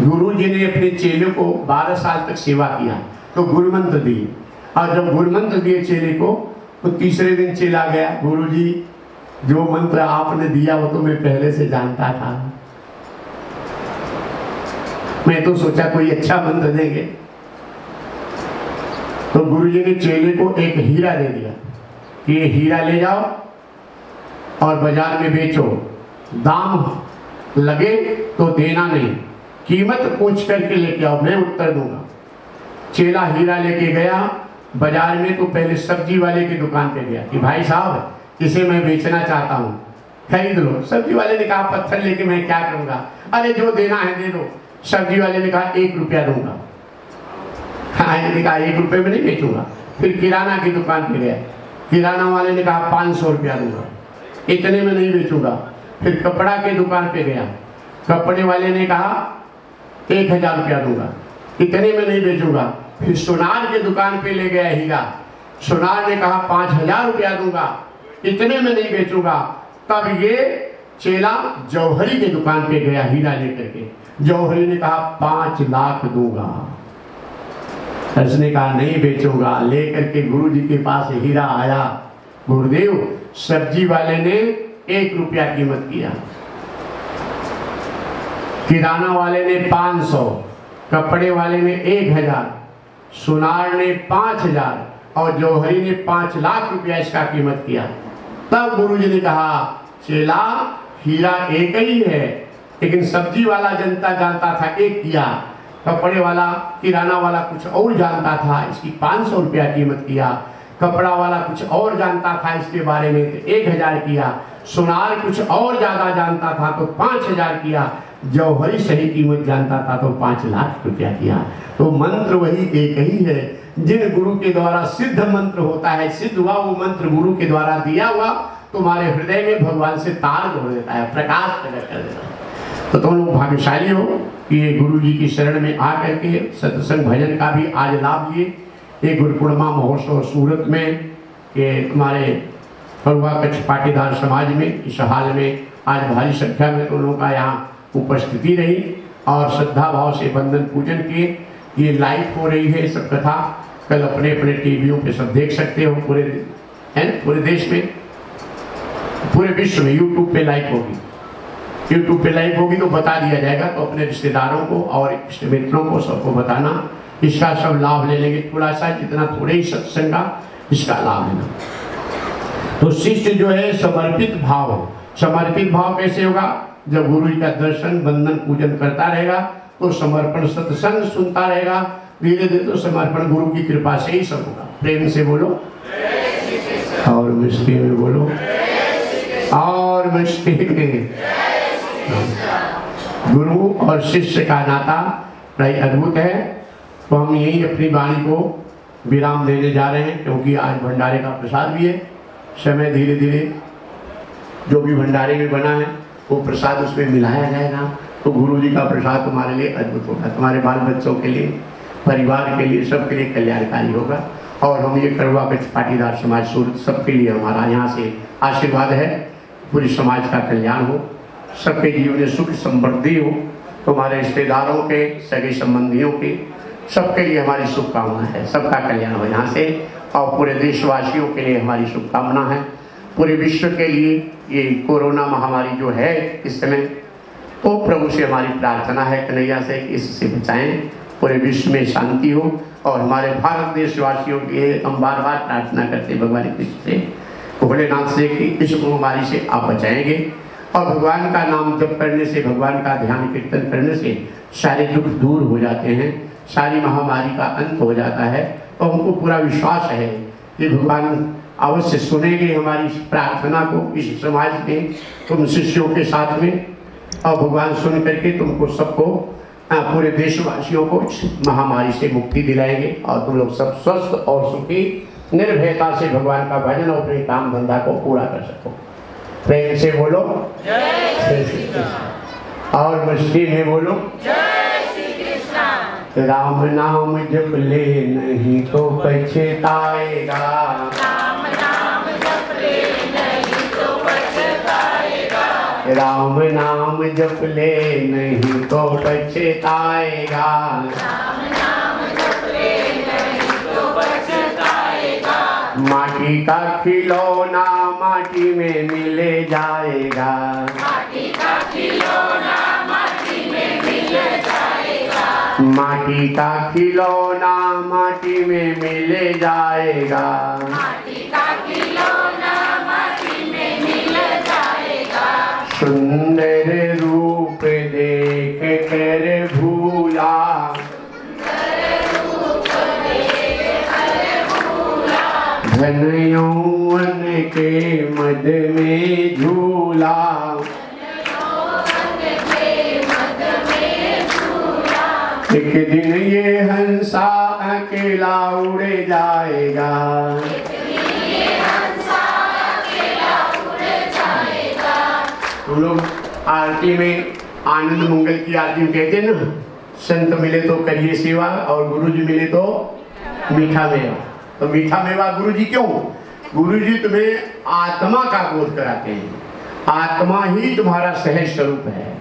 गुरु जी ने अपने चेले को 12 साल तक सेवा किया तो गुरु मंत्र दिए, और जब गुरु मंत्र दिए चेले को तो तीसरे दिन चेला गया, गुरु जी जो मंत्र आपने दिया वो तो मैं पहले से जानता था, मैं तो सोचा कोई अच्छा मंत्र देंगे। तो गुरु जी ने चेले को एक हीरा दे दिया कि ये हीरा ले जाओ और बाजार में बेचो, दाम लगे तो देना नहीं, कीमत पूछ करके लेके आओ, मैं उत्तर दूंगा। चेला हीरा लेके गया बाजार में, तो पहले सब्जी वाले की दुकान पे गया कि भाई साहब इसे मैं बेचना चाहता हूँ, खरीद लो। सब्जी वाले ने कहा पत्थर लेके मैं क्या करूंगा, अरे जो देना है दे दो। सब्जी वाले ने कहा 1 रुपया दूंगा। हाँ, ने कहा 1 रुपये में नहीं बेचूंगा। फिर किराना की दुकान पे गया, किराना वाले ने कहा 500 रुपया दूंगा, इतने में नहीं बेचूंगा। फिर कपड़ा के दुकान पे गया, कपड़े वाले ने कहा 1000 रुपया दूंगा, इतने में नहीं बेचूंगा। फिर सोनार के दुकान पे ले गया हीरा, सोनार ने कहा 5000 रुपया दूंगा, इतने में नहीं बेचूंगा। तब ये चेला जौहरी के दुकान पे गया हीरा लेकर के, जौहरी ने कहा 5 लाख दूंगा, उसने कहा नहीं बेचूंगा। लेकर के गुरु जी के पास हीरा आया, गुरुदेव सब्जी वाले ने 1 रुपया कीमत किया, किराना वाले ने 500, कपड़े वाले ने 1000, सुनार ने 5000 और जौहरी ने 5 लाख रुपया इसका कीमत किया। तब गुरु जी ने कहा चेला हीरा एक ही है, लेकिन सब्जी वाला जनता जानता था एक किया, कपड़े वाला किराना वाला कुछ और जानता था, इसकी 500 रुपया कीमत किया। कपड़ा वाला कुछ और जानता था इसके बारे में तो 1000 किया। सुनार कुछ और ज्यादा जानता था तो 5000 किया। जौहरी सही कीमत जानता था तो 5 लाख रुपया किया। तो मंत्र वही एक ही है, जिन गुरु के द्वारा सिद्ध मंत्र होता है, सिद्ध हुआ वो मंत्र गुरु के द्वारा दिया हुआ तुम्हारे हृदय में भगवान से तार जोड़ देता है, प्रकाश प्रकट कर देता है। तो तुम लोग भाग्यशाली हो कि ये गुरु जी की शरण में आकर के सत्संग भजन का भी आज लाभ लिए। ये गुरुपूर्णिमा महोत्सव सूरत में, ये तुम्हारे फरुआ कच्छ पाटीदार समाज में इस हाल में आज भारी संख्या में तुम लोगों का यहाँ उपस्थिति रही और श्रद्धा भाव से बंधन पूजन किए। ये लाइव हो रही है सब कथा, कल अपने अपने टीवियों पे सब देख सकते हो, पूरे है ना, पूरे देश में, पूरे विश्व में यूट्यूब पे लाइव होगी। यूट्यूब पे लाइव होगी तो बता दिया जाएगा, तो अपने रिश्तेदारों को और इष्ट मित्रों को सबको बताना, इसका सब लाभ ले लेंगे। थोड़ा सा जितना थोड़े ही सत्संग का इसका लाभ लेना। तो शिष्य जो है समर्पित भाव, समर्पित भाव कैसे होगा? जब गुरु जी का दर्शन बंधन पूजन करता रहेगा तो समर्पण सत्संग सुनता रहेगा, धीरे धीरे तो समर्पण गुरु की कृपा से ही सब होगा। प्रेम से बोलो और मिष्टी में बोलो और मिष्टी में। गुरु और शिष्य का नाता बड़ा अद्भुत है। तो हम यही अपनी वाणी को विराम देने जा रहे हैं, क्योंकि आज भंडारे का प्रसाद भी है। समय धीरे धीरे जो भी भंडारे में बना है वो प्रसाद उसमें मिलाया जाएगा, तो गुरु जी का प्रसाद तुम्हारे लिए अद्भुत होगा, तुम्हारे बाल बच्चों के लिए, परिवार के लिए, सबके लिए कल्याणकारी होगा। और हम ये करुआ कच्छ पाटीदार समाज सूरत सबके लिए हमारा यहाँ से आशीर्वाद है, पूरी समाज का कल्याण हो, सबके जीवन में सुख समृद्धि हो, तुम्हारे रिश्तेदारों के, सगे संबंधियों के, सबके लिए हमारी शुभकामना है, सबका कल्याण हो यहाँ से। और पूरे देशवासियों के लिए हमारी शुभकामना है, पूरे विश्व के लिए। ये कोरोना महामारी जो है इस समय, तो प्रभु से हमारी प्रार्थना है कन्हैया से इससे बचाएं, पूरे विश्व में शांति हो। और हमारे भारत देशवासियों के लिए हम बार बार प्रार्थना करते भगवान कृष्ण से, भोलेनाथ से कि इस महामारी से आप बचाएंगे। और भगवान का नाम जप करने से, भगवान का ध्यान कीर्तन करने से सारे दुख दूर हो जाते हैं, सारी महामारी का अंत हो जाता है। तो हमको पूरा विश्वास है कि भगवान अवश्य सुनेंगे हमारी प्रार्थना को इस समाज में, तुम शिष्यों के साथ में। और भगवान सुन करके तुमको सबको, पूरे देशवासियों को इस महामारी से मुक्ति दिलाएंगे और तुम लोग सब स्वस्थ और सुखी निर्भयता से भगवान का भजन और अपने काम धंधा को पूरा कर सको। प्रेम से बोलो जय श्री कृष्ण और मस्ती में बोलो जय श्री कृष्ण। राम नाम जप ले नहीं तो पछताएगा, राम नाम जप ले नहीं तो पछताएगा, राम नाम जप ले नहीं तो पछताएगा, राम नाम जप ले नहीं तो पछताएगा, माटी का खिलौना माटी में मिले जाएगा, माटी का खिलौना माटी में मिल जाएगा, माटी का खिलौना माटी में मिले जाएगा, माटी का खिलौना माटी में मिल जाएगा, सुंदर रूप देख कर भूला, धन यौवन के मद में झूला, एक दिन ये हंसा अकेला उड़ जाएगा, तुम लोग आरती में आनंद मंगल की आरती में कहते हैं ना, संत मिले तो करिए सेवा और गुरु जी मिले तो मीठा मेवा। तो मीठा मेवा गुरु जी क्यों? गुरु जी तुम्हें आत्मा का बोध कराते हैं, आत्मा ही तुम्हारा सहज स्वरूप है।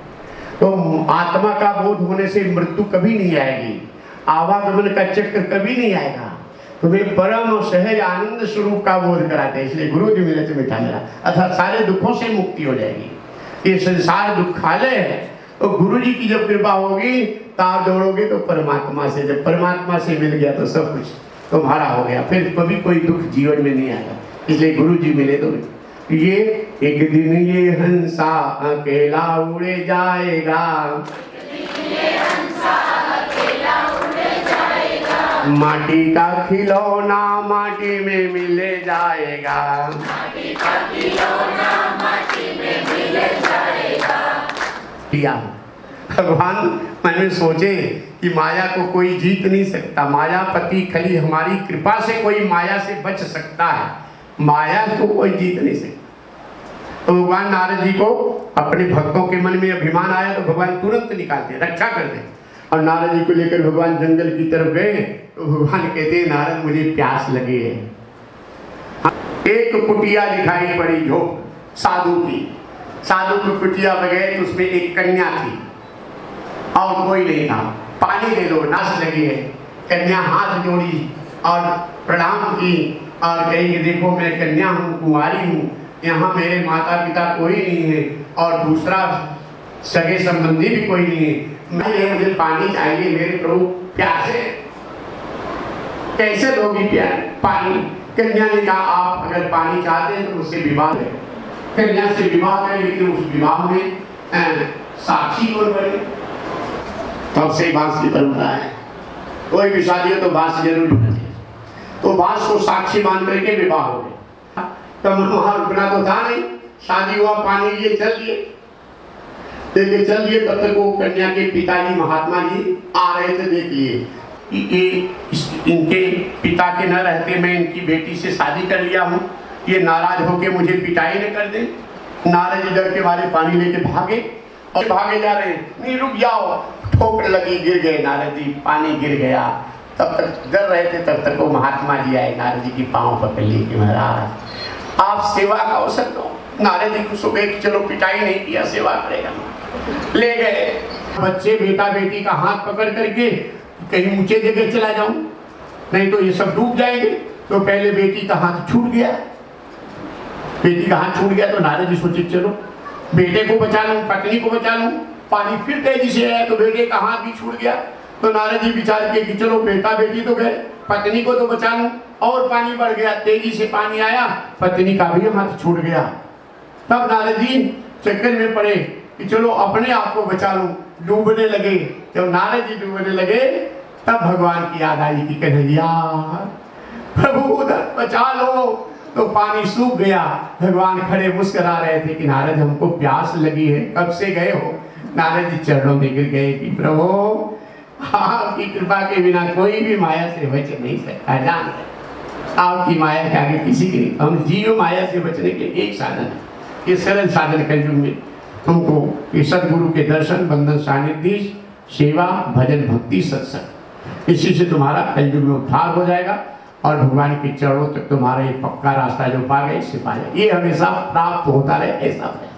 तो आत्मा का बोध होने से मृत्यु कभी नहीं आएगी, आवागमन का चक्र कभी नहीं आएगा, तुम्हें परम और सहज आनंद स्वरूप का बोध कराते हैं। इसलिए गुरु जी मिले तो मीठा मेवा, अर्थात सारे दुखों से मुक्ति हो जाएगी। ये संसार दुखालय है, तो गुरु जी की जब कृपा होगी तो आप दौड़ोगे तो परमात्मा से, जब परमात्मा से मिल गया तो सब कुछ तुम्हारा हो गया, फिर कभी कोई दुख जीवन में नहीं आएगा। इसलिए गुरु जी मिले तो ये एक दिन ये हंसा अकेला उड़ जाएगा, माटी का खिलौना माटी में मिल जाएगा, माटी का खिलौना माटी में मिल जाएगा। भगवान मन में सोचे कि माया को कोई जीत नहीं सकता, मायापति खाली हमारी कृपा से कोई माया से बच सकता है, माया को कोई जीत नहीं सकता। तो भगवान नारद जी को अपने भक्तों के मन में अभिमान आया तो भगवान तुरंत निकालते, रक्षा कर दे। और नारद जी को लेकर भगवान जंगल की तरफ गए तो भगवान कहते हैं नारद मुझे प्यास लगी है। एक कुटिया दिखाई पड़ी जो साधु की कुटिया में गए तो उसमें एक कन्या थी और कोई नहीं था। पानी दे दो, प्यास लगी है। कन्या हाथ जोड़ी और प्रणाम की और कही देखो मैं कन्या हूँ, कुंवारी हूँ, यहाँ मेरे माता पिता कोई नहीं है और दूसरा सगे संबंधी भी कोई नहीं है, मुझे पानी चाहिए, मेरे प्रभु प्यासे। कैसे दोगी पानी? कन्या ने कहा आप अगर पानी चाहते हैं तो मुझसे विवाह करें। कन्या से विवाह करें, लेकिन उस विवाह में साक्षी कौन बने? तब से बांस की परंपरा है, कोई भी शादी हो तो बांस जरूर बने। तो बांस को साक्षी मान करके विवाह हो गया। तब वहां रुकना तो था नहीं, शादी हुआ, पानी लिए चल दिए, लेके चल दिए। तब तक वो कन्या के पिताजी महात्मा जी आ रहे थे, देख लिए इनके पिता के न रहते मैं इनकी बेटी से शादी कर लिया हूँ, ये नाराज होके मुझे पिटाई न कर दे। नारद जी डर के मारे पानी लेके भागे और भागे जा रहे हैं, नहीं रुक जाओ, ठोकर लगी, गिर गए नारद जी, पानी गिर गया। तब तक डर रहे थे, तब तक वो महात्मा जी आए, नारद जी की पाँव पकड़ लिए कि महाराज आप सेवा का अवसर दो। नारद जी खुश हो गए कि चलो पिटाई नहीं किया, सेवा करेगा। ले गए बच्चे, बेटा बेटी का हाथ पकड़ करके कहीं ऊंचे जगह चला जाऊं, नहीं तो ये सब डूब जाएंगे। तो पहले बेटी का हाथ छूट गया, बेटी का हाथ छूट गया तो नारद जी सोचे चलो बेटे को बचा लूं, पत्नी को बचा लूं। पानी फिर तेजी से आया तो बेटे का हाथ भी छूट गया। तो नारद जी विचार किए कि चलो बेटा बेटी तो गए, पत्नी को तो बचा लूं। और पानी बढ़ गया, तेजी से पानी आया, पत्नी का भी हाथ छूट गया। तब नारद जी चक्कर में पड़े कि चलो अपने आप को बचा लूं, डूबने लगे। जब नारद जी डूबने लगे तब भगवान की याद आई कि कन्हैया प्रभु उधर बचा लो। तो पानी सूख गया। भगवान खड़े मुस्कुरा रहे थे कि नारद हमको प्यास लगी है, कब से गए हो? नारद जी चरणों में गिर गए कि प्रभु आपकी कृपा के बिना कोई भी माया से बच नहीं सकता, जान आपकी माया के आगे किसी की नहीं। हम जीव माया से बचने के एक साधन है, ये सरल साधन कलयुग में हमको ये सदगुरु के दर्शन, बंधन, सानिध्य, सेवा, भजन, भक्ति, सत्संग, इसी से तुम्हारा कलयुग में उद्धार हो जाएगा और भगवान के चरणों तक तुम्हारा ये पक्का रास्ता जो पा गए इससे पा जाए। ये हमेशा प्राप्त होता रहे, ऐसा है।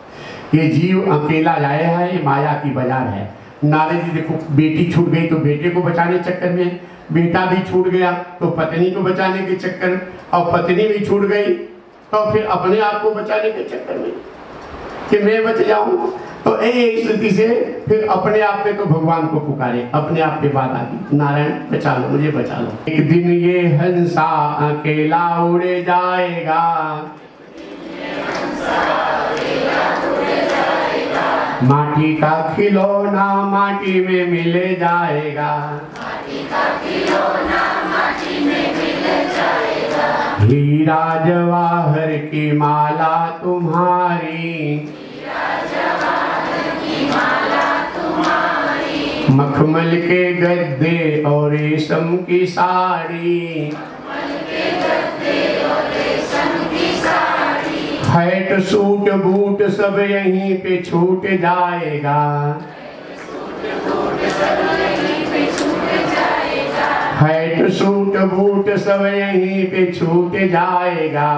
ये जीव अकेला जाया है, ये माया की बाजार है। नारद जी देखो बेटी छूट गई तो बेटे को बचाने चक्कर में, बेटा भी छूट गया तो पत्नी को बचाने के चक्कर में, और पत्नी भी छूट गई तो फिर अपने आप को बचाने के चक्कर में कि मैं बच जाऊं। तो एक स्थिति से फिर अपने आप में तो भगवान को पुकारे, अपने आप के बात आती, नारायण बचा लो, मुझे बचा लो। एक दिन ये हंसा अकेला उड़ जाएगा, माटी का खिलौना माटी में मिल जाएगा, माटी का खिलौना माटी में मिल जाएगा। हीरा जवाहर की माला तुम्हारी, हीरा जवाहर की माला तुम्हारी। मखमल के गद्दे और रेशम की साड़ी, मखमल के गद्दे और रेशम की साड़ी। हैट सूट बूट सब यहीं पे छूट जाएगा, सूट बूट सब यहीं पे छूट जाएगा। हैट सूट बूट सब यहीं पे छूट जाएगा,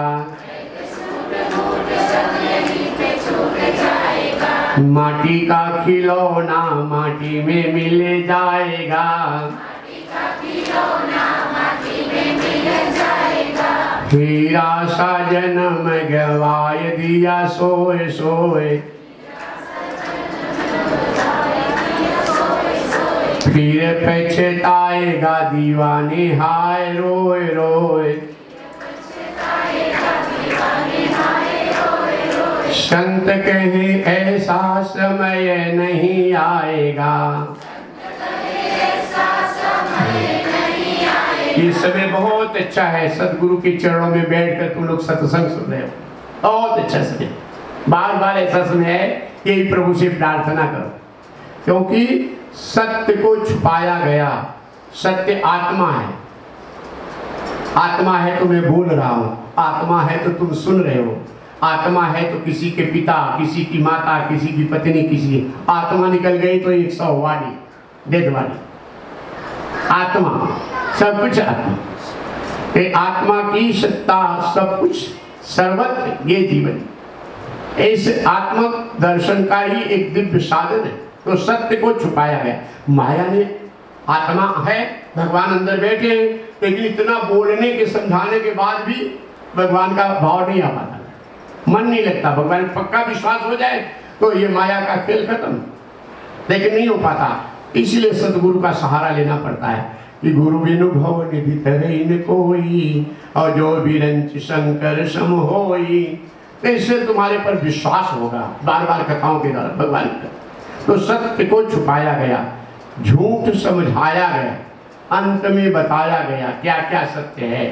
सूट बूट सब यहीं पे छूट जाएगा। माटी का खिलौना माटी में मिल जाएगा, माटी का खिलौना माटी में मिल जाएगा। हीरा सा जन्म गवाए दिया सोए सोए, फिर पछताएगा दीवाने हाय रोए रोए। संत कहे ऐसा समय नहीं आएगा, ये समय बहुत अच्छा है। सदगुरु के चरणों में बैठकर तुम लोग सत्संग सुन रहे हो, बहुत अच्छा समय। बार बार ऐसा समय है, यही प्रभु से प्रार्थना करो क्योंकि सत्य को छुपाया गया। सत्य आत्मा है, आत्मा है तो मैं बोल रहा हूं, आत्मा है तो तुम सुन रहे हो, आत्मा है तो किसी के पिता, किसी की माता, किसी की पत्नी, किसी आत्मा निकल गई तो 100 वाली डेड वाली। आत्मा सब कुछ आत्मा, ये आत्मा की सत्ता सब कुछ सर्वत्र ये जीवन, इस आत्मक दर्शन का ही एक दिव्य साधन है। तो सत्य को छुपाया गया। माया ने, आत्मा है, भगवान अंदर बैठे हैं, लेकिन इतना बोलने के समझाने के बाद भी भगवान का भाव नहीं आ पाता, मन नहीं लगता। भगवान पक्का विश्वास हो जाए तो ये माया का खेल खत्म, लेकिन नहीं हो पाता। इसलिए सतगुरु का सहारा लेना पड़ता है कि गुरु बिनु भव निधि तरई न कोई, और जो बिरंच शंकर सम होई। तो इससे तुम्हारे पर विश्वास होगा। बार बार कथाओं के द्वारा भगवान का तो सत्य को छुपाया गया, झूठ समझाया गया, अंत में बताया गया क्या क्या सत्य है।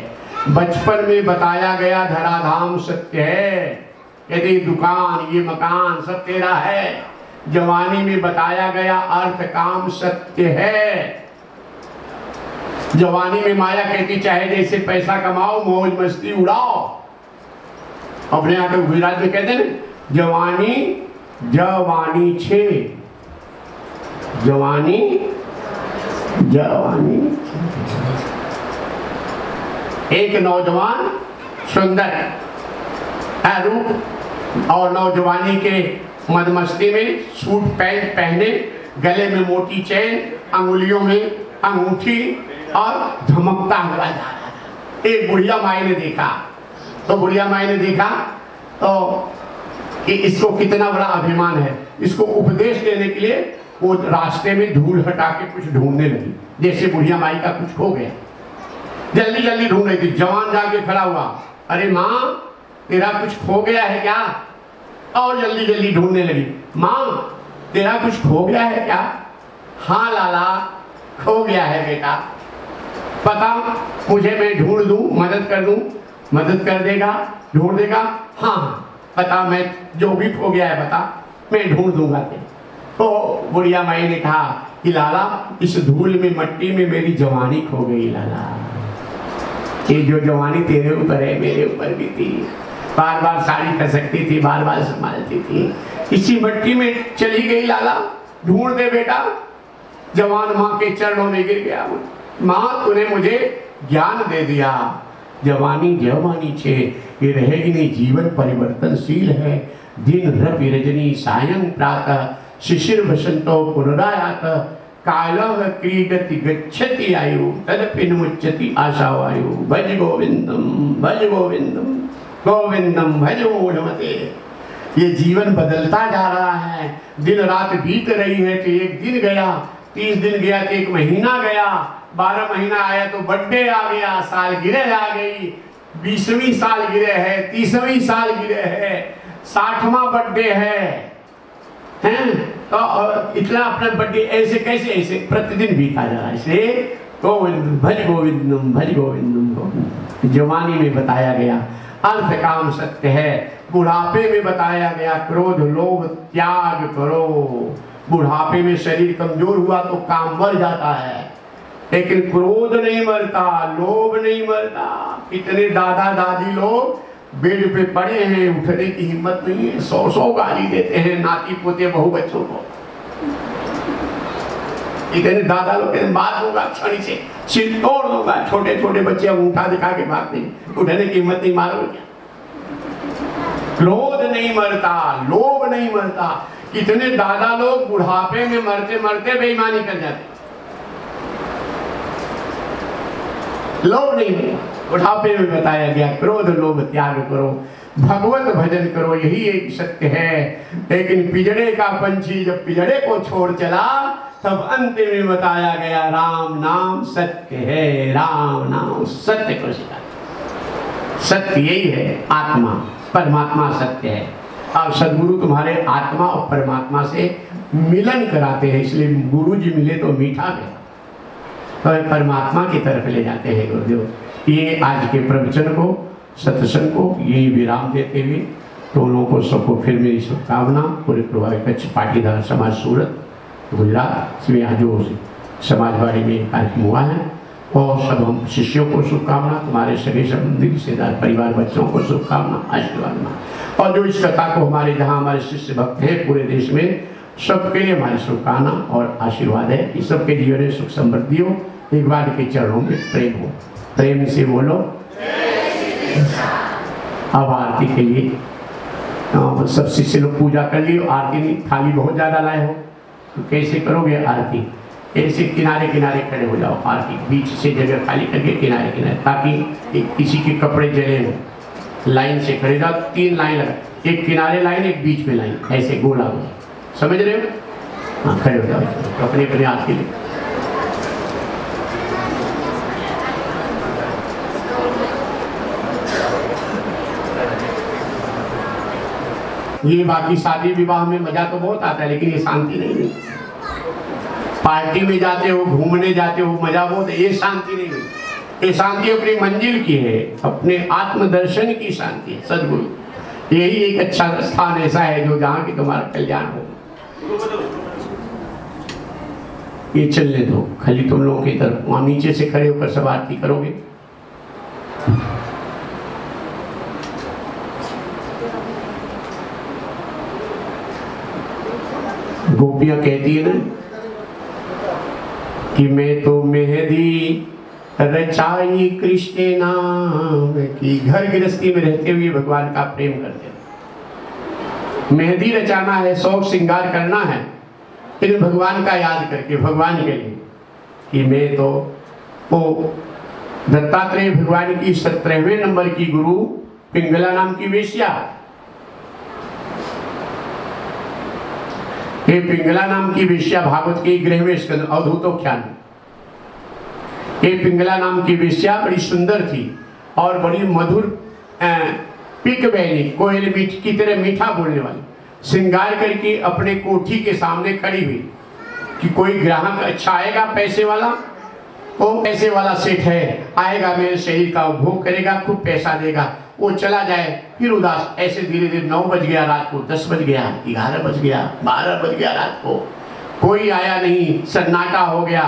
बचपन में बताया गया धराधाम सत्य है, यदि दुकान ये मकान सब तेरा है। जवानी में बताया गया अर्थ काम सत्य है। जवानी में माया कहती चाहे जैसे पैसा कमाओ, मौज मस्ती उड़ाओ। अपने यहाँ पे गुजरात में कहते हैं जवानी जवानी छे, जवानी जवानी। एक नौजवान सुंदर है रूप और नौजवानी के मदमस्ती में सूट पैंट पहने, गले में मोटी चैन, अंगुलियों में अंगूठी और धमकता हुआ जा रहा था। एक बुढ़िया माई ने देखा तो बुढ़िया माई ने देखा तो कि इसको कितना बड़ा अभिमान है। इसको उपदेश देने के लिए वो रास्ते में धूल हटा के कुछ ढूंढने लगी, जैसे बुढ़िया माई का कुछ खो गया। जल्दी जल्दी ढूंढ रही थी। जवान जाके खड़ा हुआ, अरे माँ तेरा कुछ खो गया है क्या? और जल्दी जल्दी ढूंढने लगी, माँ तेरा कुछ खो गया है क्या? हाँ लाला खो गया है बेटा, पता मुझे, मैं ढूंढ दूं, मदद कर दूं? मदद कर देगा, ढूंढ देगा? हाँ पता, मैं जो भी खो गया है बता, मैं ढूंढ दूंगा तेरे। तो बुढ़िया माई ने कहा कि लाला इस धूल में मिट्टी में मेरी जवानी खो गई लाला। ये जो जवानी तेरे ऊपर है मेरे ऊपर भी थी, बार बार साड़ी खसकती थी, बार बार संभालती थी, इसी मिट्टी में चली गई लाला, ढूंढ दे बेटा। जवान माँ के चरणों में गिर गया, माँ तूने मुझे ज्ञान दे दिया, जवानी जवानी छे, ये रहेगी नहीं, जीवन परिवर्तनशील है। दिन रवि रजनी सायं प्रातः, शिशिर वसंतो पुनरायात, कालः क्रीडति गच्छति आयु, तदपि न मुच्यति आशावायु। भज गोविंदम गोविंदम भज मूढ़मते। ये जीवन बदलता जा रहा है, दिन रात बीत रही है। तो एक दिन गया, 30 दिन गया तो एक महीना गया, 12 महीना आया तो बर्थडे आ गया, सालगिरह आ गई, 20वीं सालगिरह है, 30वीं सालगिरह है, 60वां बर्थडे है, हैं? तो इतना अपना बर्थडे ऐसे कैसे, ऐसे प्रतिदिन बीता जा रहा है। इसलिए गोविंदम भज गोविंदम। जवानी में बताया गया अर्थ काम सत्य है, बुढ़ापे में बताया गया क्रोध लोभ त्याग करो। बुढ़ापे में शरीर कमजोर हुआ तो काम मर जाता है, लेकिन क्रोध नहीं मरता, लोभ नहीं मरता। कितने दादा दादी लोग बेड पे पड़े हैं, उठने की हिम्मत नहीं है, 100 गाली देते हैं नाती पोते बहू बच्चों को। इतने दादा लोग कहते मार दूंगा, छड़ी से सिर तोड़ दूंगा। छोटे छोटे बच्चे अंगूठा दिखा के भागते हैं, उठने की हिम्मत नहीं, मारोगे क्या? क्रोध नहीं मरता, लोभ नहीं मरता। कितने दादा लोग बुढ़ापे में मरते मरते बेईमानी कर जाते। लोभ नहीं मरता, बुढ़ापे में बताया गया क्रोध लोभ त्याग करो, भगवत भजन करो, यही एक सत्य है। लेकिन पिजड़े का पंछी जब पिजड़े को छोड़ चला, तब अंत में बताया गया राम नाम सत्य है, राम नाम सत्य को सिखा। सत्य यही है, आत्मा परमात्मा सत्य है। अब सदगुरु तुम्हारे आत्मा और परमात्मा से मिलन कराते हैं, इसलिए गुरु जी मिले तो मीठा मिला, तो परमात्मा की तरफ ले जाते हैं गुरुदेव। ये आज के प्रवचन को, सत्संग को यही विराम देते हुए दोनों को सबको फिर मेरी शुभकामना। पूरे प्रभावी कच्छ पाटीदार समाज सूरत गुजरात में आज जो समाजवाड़ी में कार्यक्रम हुआ है, और सब हम शिष्यों को शुभकामना, तुम्हारे सगे संबंधी रिश्तेदार परिवार बच्चों को शुभकामना, आशीर्वाद। और जो इस कथा को हमारे जहाँ हमारे शिष्य भक्त हैं पूरे देश में, सबके लिए हमारी शुभकामना और आशीर्वाद है कि सबके जीवन में सुख समृद्धि हो, एक बार के चरणों में प्रेम हो। प्रेम से बोलो। अब आरती के लिए सब शिष्य लोग पूजा कर लियो। आरती नहीं, थाली बहुत ज्यादा लाए हो तो कैसे करोगे आरती? ऐसे किनारे किनारे खड़े हो जाओ, आरती बीच से जगह खाली करके किनारे किनारे, ताकि किसी के कपड़े जले न। लाइन से खड़े जाओ, 3 लाइन लगा, एक किनारे लाइन, एक बीच में लाइन, ऐसे गोला गोला, समझ रहे हो? हाँ, खड़े हो जाओ अपने अपने हाथ के लिए। ये बाकी शादी विवाह में मजा तो बहुत आता है, लेकिन ये शांति नहीं है। पार्टी में जाते हो, घूमने जाते हो, मजा बहुत है, ये शांति नहीं है। ये शांति अपनी मंजिल की है, अपने आत्मदर्शन की शांति है। सदगुरु यही एक अच्छा स्थान ऐसा है जो जहाँ की तुम्हारा कल्याण हो। ये चलने दो, खाली तुम लोगों की तरफ वहां नीचे से खड़े होकर सब आरती करोगे। गोपियां कहती है ना कि मैं तो मेहंदी रचाई कृष्ण नाम की। घर गृहस्थी में रहते हुए भगवान का प्रेम करते हैं। मेहंदी रचाना है, शौक श्रृंगार करना है, लेकिन भगवान का याद करके, भगवान के लिए कि मैं तो वो दत्तात्रेय भगवान की 17वें नंबर की गुरु पिंगला नाम की वेश्या, ये पिंगला नाम की वेश्या भागवत के गृह स्कंद अवधूतोख्यान, ये पिंगला नाम की वेश्या बड़ी सुंदर थी और बड़ी मधुर पिक बहनी, कोयल मीठ की तरह मीठा बोलने वाली, श्रृंगार करके अपने कोठी के सामने खड़ी हुई कि कोई ग्राहक अच्छा आएगा, पैसे वाला, वो पैसे वाला सेठ है, आएगा मेरे शरीर का उपभोग करेगा, खूब पैसा देगा, वो चला जाए, फिर उदास। ऐसे धीरे धीरे 9 बज गया रात को, 10 बज गया, 11 बज गया, 12 बज गया रात को, कोई आया नहीं, सन्नाटा हो गया।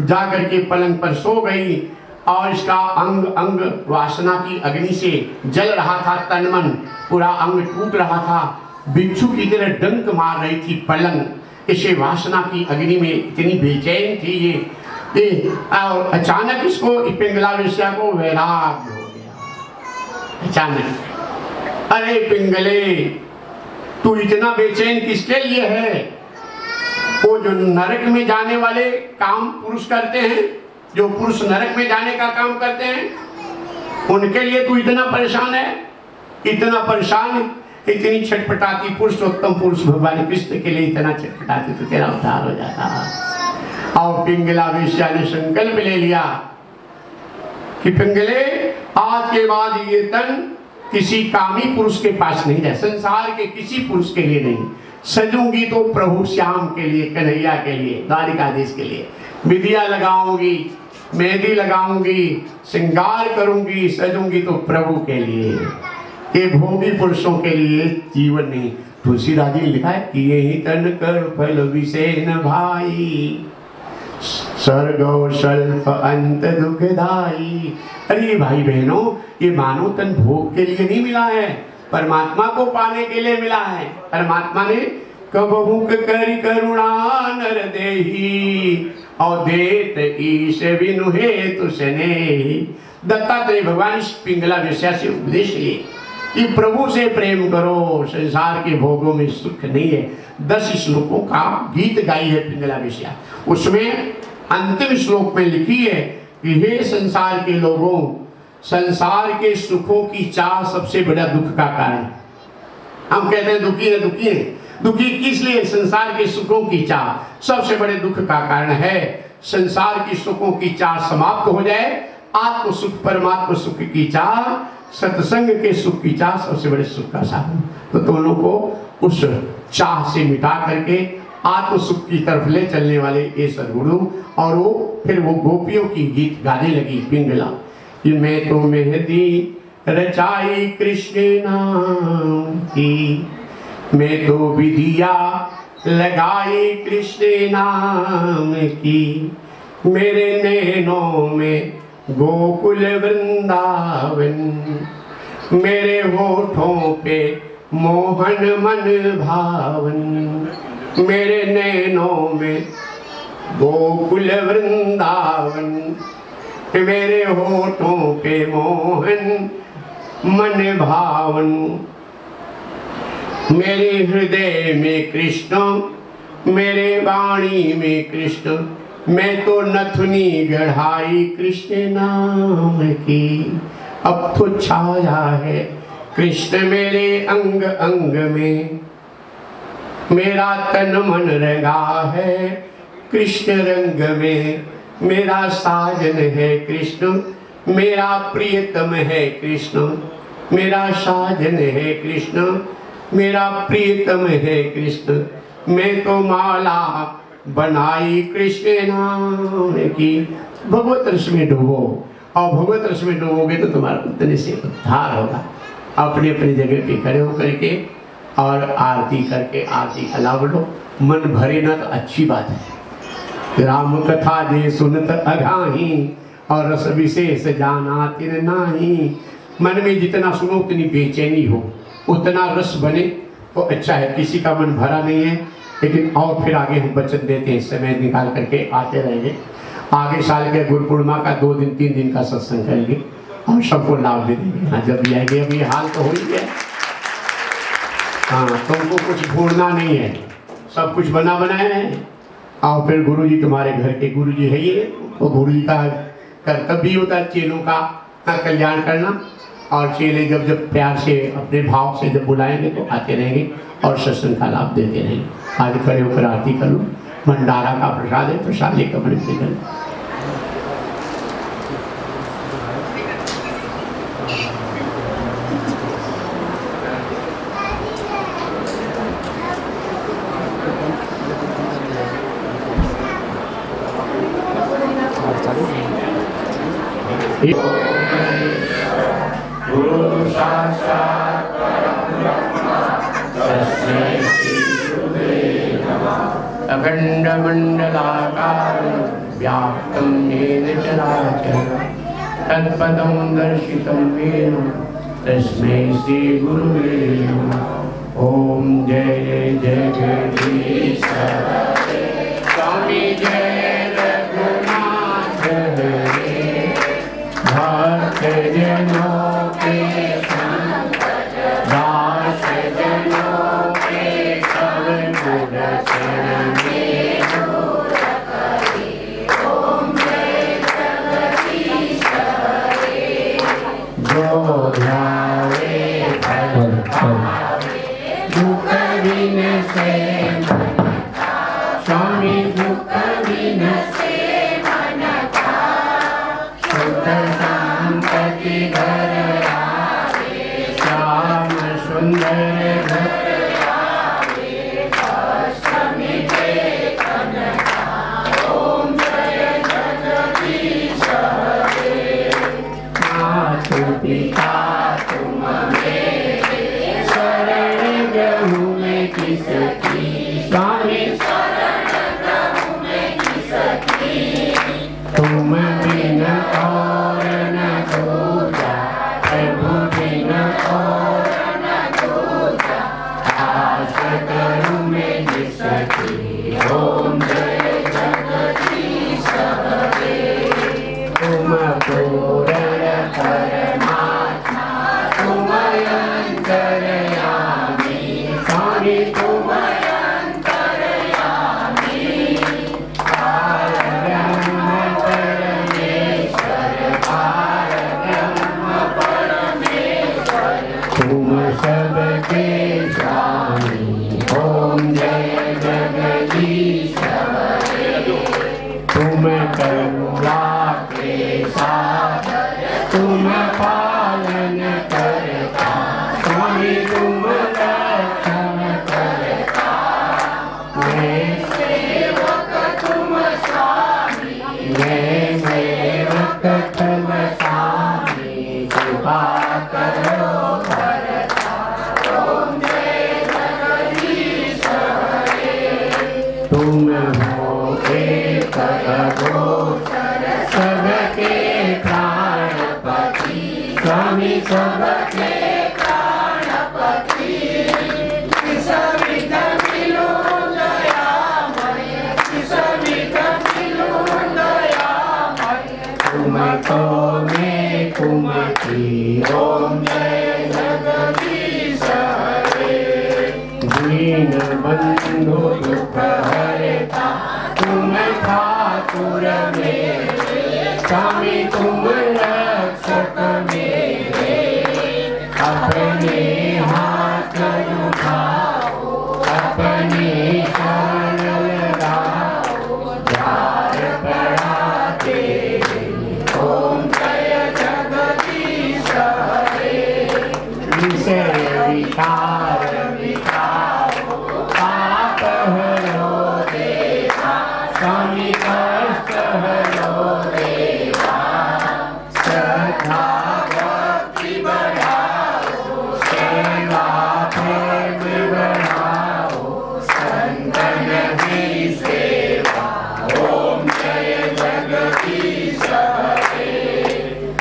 जा करके पलंग पर सो गई और इसका अंग अंग वासना की अग्नि से जल रहा था, तन मन पूरा अंग टूट रहा था, बिच्छू की तरह डंक मार रही थी पलंग। इसे वासना की अग्नि में इतनी बेचैन थी ये और अचानक इसको पिंगला वेश्या को वैराग हो गया। अचानक, अरे पिंगले, तू इतना बेचैन किसके लिए है? वो जो नरक में जाने वाले काम पुरुष करते हैं, जो पुरुष नरक में जाने का काम करते हैं, उनके लिए तू इतना परेशान है? इतना परेशान, इतनी छटपटाती पुरुषोत्तम पुरुष भगवान कृष्ण के लिए इतना छटपटाती तो तेरा उद्धार हो जाता। और पिंगला वेश्या ने संकल्प ले लिया कि पिंगले, आज के बाद ये तन किसी कामी पुरुष के पास नहीं है, संसार के किसी पुरुष के लिए नहीं। सजूंगी तो प्रभु श्याम के लिए, कन्हैया के लिए, द्वारिकाधीश के लिए। विधिया लगाऊंगी, मेहंदी लगाऊंगी, श्रृंगार करूंगी, सजूंगी तो प्रभु के लिए। ये भोगी पुरुषों के लिए जीवन नहीं। तुलसीदास जी ने लिखा है कि यही तन कर फल विषेण भाई, स्वर्ग और स्वल्प अंत दुखदाई। अरे भाई बहनों, ये मानव तन भोग के लिए नहीं मिला है, परमात्मा को पाने के लिए मिला है। परमात्मा ने कबहू करी करुणा नर देही और देत ईश बिनु हेतु स्नेही। दत्तात्रेय भगवान इस पिंगला वेश्या से उपदेश लिए कि प्रभु से प्रेम करो, संसार के भोगों में सुख नहीं है। 10 श्लोकों का गीत गाई है पिंगला वेश्या। उसमें अंतिम श्लोक में लिखी है कि हे संसार के लोगों, संसार के सुखों की चाह सबसे बड़ा दुख का कारण। हम कहते हैं दुखी है, दुखी है, दुखी किस लिए? संसार के सुखों की चाह सबसे बड़े दुख का कारण है। संसार की सुखों की चाह समाप्त हो जाए, आत्म सुख, परमात्मा सुख की चाह, सत्संग के सुख की चाह सबसे बड़े सुख का साधन। तो दोनों को उस चाह से मिटा करके आत्म सुख की तरफ ले चलने वाले ये सदगुरु। और वो फिर वो गोपियों की गीत गाने लगी पिंगला कि मैं तो मेहंदी रचाई कृष्ण नाम की, मैं तो विधिया लगाई कृष्ण नाम की, मेरे नैनों में गोकुल वृंदावन, मेरे होठों पे मोहन मन भावन, मेरे नैनों में गोकुल वृंदावन, मेरे होठों पे मोहन मन भावन, मेरे हृदय में कृष्ण, मेरे वाणी में कृष्ण, मैं तो नथुनी गढ़ाई कृष्ण नाम की। अब तो छाया है कृष्ण मेरे अंग अंग में, मेरा तन मन रंगा है कृष्ण रंग में, मेरा साजन है कृष्ण, मेरा प्रियतम है कृष्ण, मेरा साजन है कृष्ण, मेरा प्रियतम है कृष्ण, मैं तो माला बनाई कृष्ण नाम की। भगवत रस में डूबो, और भगवत रस में डूबोगे तो तुम्हारा उतने से उद्धार होगा। अपनी अपनी जगह पे खड़े होकर के और आरती करके आरती का लाभ लो। मन भरे ना तो अच्छी बात है। राम कथा जे सुनत अघाही, और रस विशेष जाना तिन नाही। मन में जितना सुनो उतनी बेचैनी हो, उतना रस बने तो अच्छा है। किसी का मन भरा नहीं है, लेकिन और फिर आगे हम वचन देते हैं, समय निकाल करके आते रहेंगे। आगे साल के गुरु पूर्णिमा का 2 दिन 3 दिन का सत्संग करेंगे और सबको लाभ दे देंगे। हाँ, जब भी आएंगे, अभी हाल तो हो ही गया। हाँ, तुमको कुछ ढूंढना नहीं है, सब कुछ बना बनाया है। और फिर गुरु जी तुम्हारे घर के गुरु जी है ये, तो गुरु जी का कर्तव्य होता है चेलों का कल्याण करना। और चेले जब जब प्यार से अपने भाव से जब बुलाएंगे तो आते रहेंगे और सत्संग का लाभ देते रहेंगे। आज खड़े होकर आरती कर लो। भंडारा का प्रसाद है, प्रसाद लेकर बड़े कर। गुरु साक्षात् परब्रह्म तस्मै श्री गुरुवे नमः। अखंड मंडलाकारं व्याप्तं येन चराचरं तत्पदं दर्शितं येन तस्मै श्री गुरुवे नमः। ओम जय जय जगदीश स्वामी जय रघुनाथ हरे, भक्त जनों के संकट, दास जनों के सब गुण शरण में दूर करे। ओम जय जगदीश हरे, जो ध्यावे फल पावे, दुख बिनसे मन का, स्वामी दुख बिनसे मन का, सुख संपत्ति घर आवे, श्याम सुंदर घर आवे, कष्ट मिटे तन का। ओम जय जगदीश हरे, मातु पिता तुम मेरे, शरण गहूँ में किसकी, स्वामी शरण गहूँ में किसकी, तुम बिन और न दूजा, प्रभु बिन और न दूजा, आस करूं मैं जिसकी। ओम जय जगदीश हरे, तुम पूर्ण परमात्मा, तुम अंतर्यामी, स्वामी तुम अंतर्यामी, परब्रह्म परमेश्वर, परब्रह्म परमेश्वर, तुम सबके स्वामी। ओम जय जगदीश हरे, तुम करुणा के सागर, तुम पालन करता, स्वामी तुम रक्षण करता, मैं सेवक तुम स्वामी, मैं सेवक तुम स्वामी, कृपा करो करता। ओम जय जगदीश हरे, दूर मेरे, स्वामी तुम रक्षक मेरे, अपने हाथ उठाओ, अपनी शरण लगाओ, द्वार पड़ा तेरे, ओम जय जगदीश हरे। विषय विकार मिटाओ, पाप हरो देवा, स्वामी कष्ट हरो देवा, श्रद्धा भक्ति बढ़ाओ, सेवा प्रेम बढ़ाओ, संतन की सेवा, ओम जय जगदीश हरे।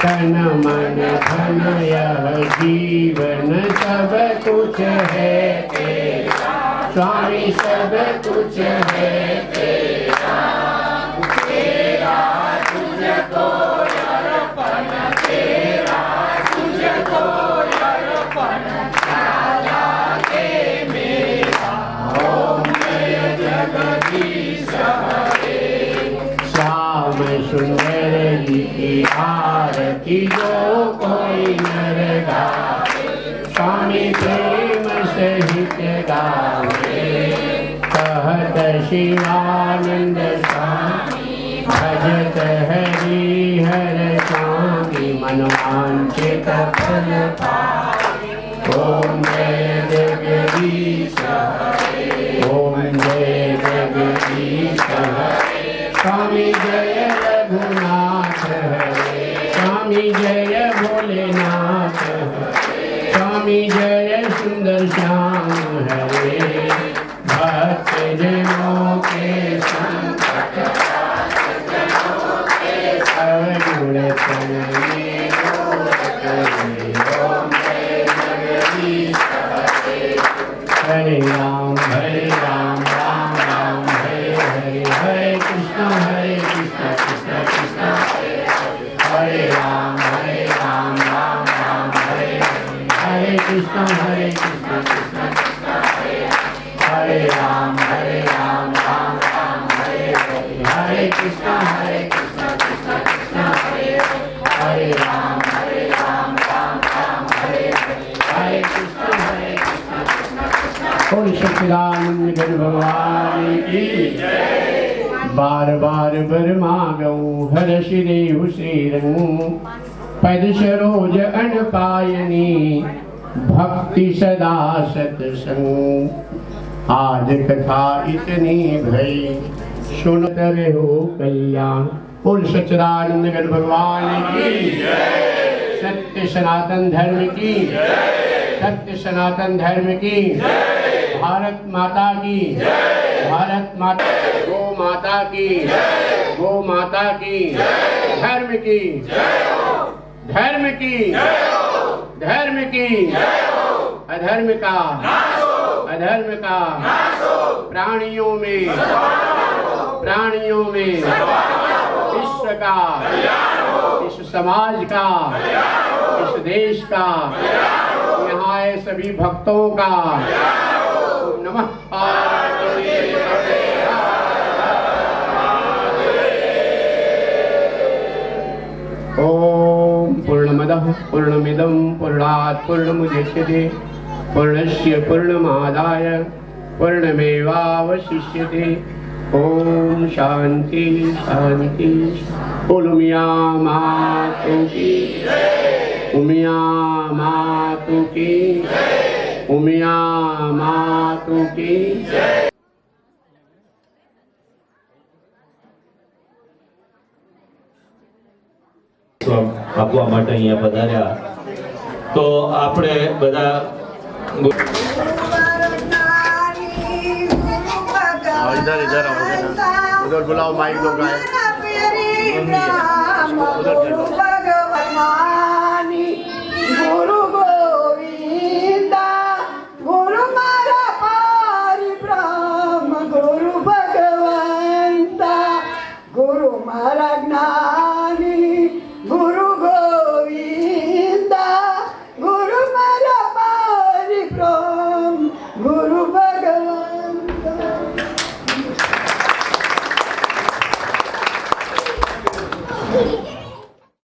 तन मन धन यह जीवन सब कुछ है तेरा, स्वामी सब कुछ है तेरा, तेरा तुझको अर्पण, तेरा तुझको अर्पण, सारा के मेरा, ओम जय जगदीश हरे। श्याम सुंदर जी की आरती जो कोई नर गावे, स्वामी प्रेम सहित गावे, कहत शिवानंद स्वामी, भजत हरि हर स्वामी, मनवांछित फल पावे, ओम जय जगदीश हरे, ओम जय जगदीश हरे। स्वामी जय रघुनाथ हरे, स्वामी जय भोलेनाथ हरे, स्वामी जय सुंदर श्याम हरे, भक्त जनों के संकट अवगुण तनये दूर करे, ओम जय जगदीश हरे। हरे राम राम राम हरे हरे, हरे कृष्ण कृष्ण कृष्ण हरे हरे, हरे राम राम हरे हरे, हरे कृष्ण कृष्ण कृष्ण हरे हरे, हरे राम राम हरे हरे, हरे कृष्ण कृष्ण कृष्ण हरे हरे, हरे राम राम हरे हरे, हरे कृष्ण कृष्ण कृष्ण। बोल सच्चिदानंद गण भगवान की जय। बार बार बर मागऊं हर श्री श्रीरंग, पद सरोज अन पायनी, भक्ति सदा सत्संग। आज कथा इतनी भई, सुनत रहो कल्याण। बोल सच्चिदानंद गण भगवान की जय। सत्य सनातन धर्म की जय, सत्य सनातन धर्म की जय, भारत माता की जय, भारत माता, गो माता की जय, गो माता की जय, धर्म की जय, धर्म की जय, धर्म की जय, अधर्म का नाश हो, अधर्म का नाश हो, प्राणियों में विश्व का, इस समाज का, इस देश का, यहाँ आए सभी भक्तों का। ओम नमः पार्वती पते। ओम पूर्णमदः पूर्णमिदं पूर्णात् पूर्णमुदच्यते, पूर्णस्य पूर्णमादाय पूर्णमेवावशिष्यते। ओम शांति शांति। बोलो मियाँ मातु की जय, मियाँ मातु की जय, मियाँ मातु की जय। આપવા માટે અહીંયા પધાર્યા તો આપણે બધા इधर आओ, उधर बुलाओ, माइक दो गाय।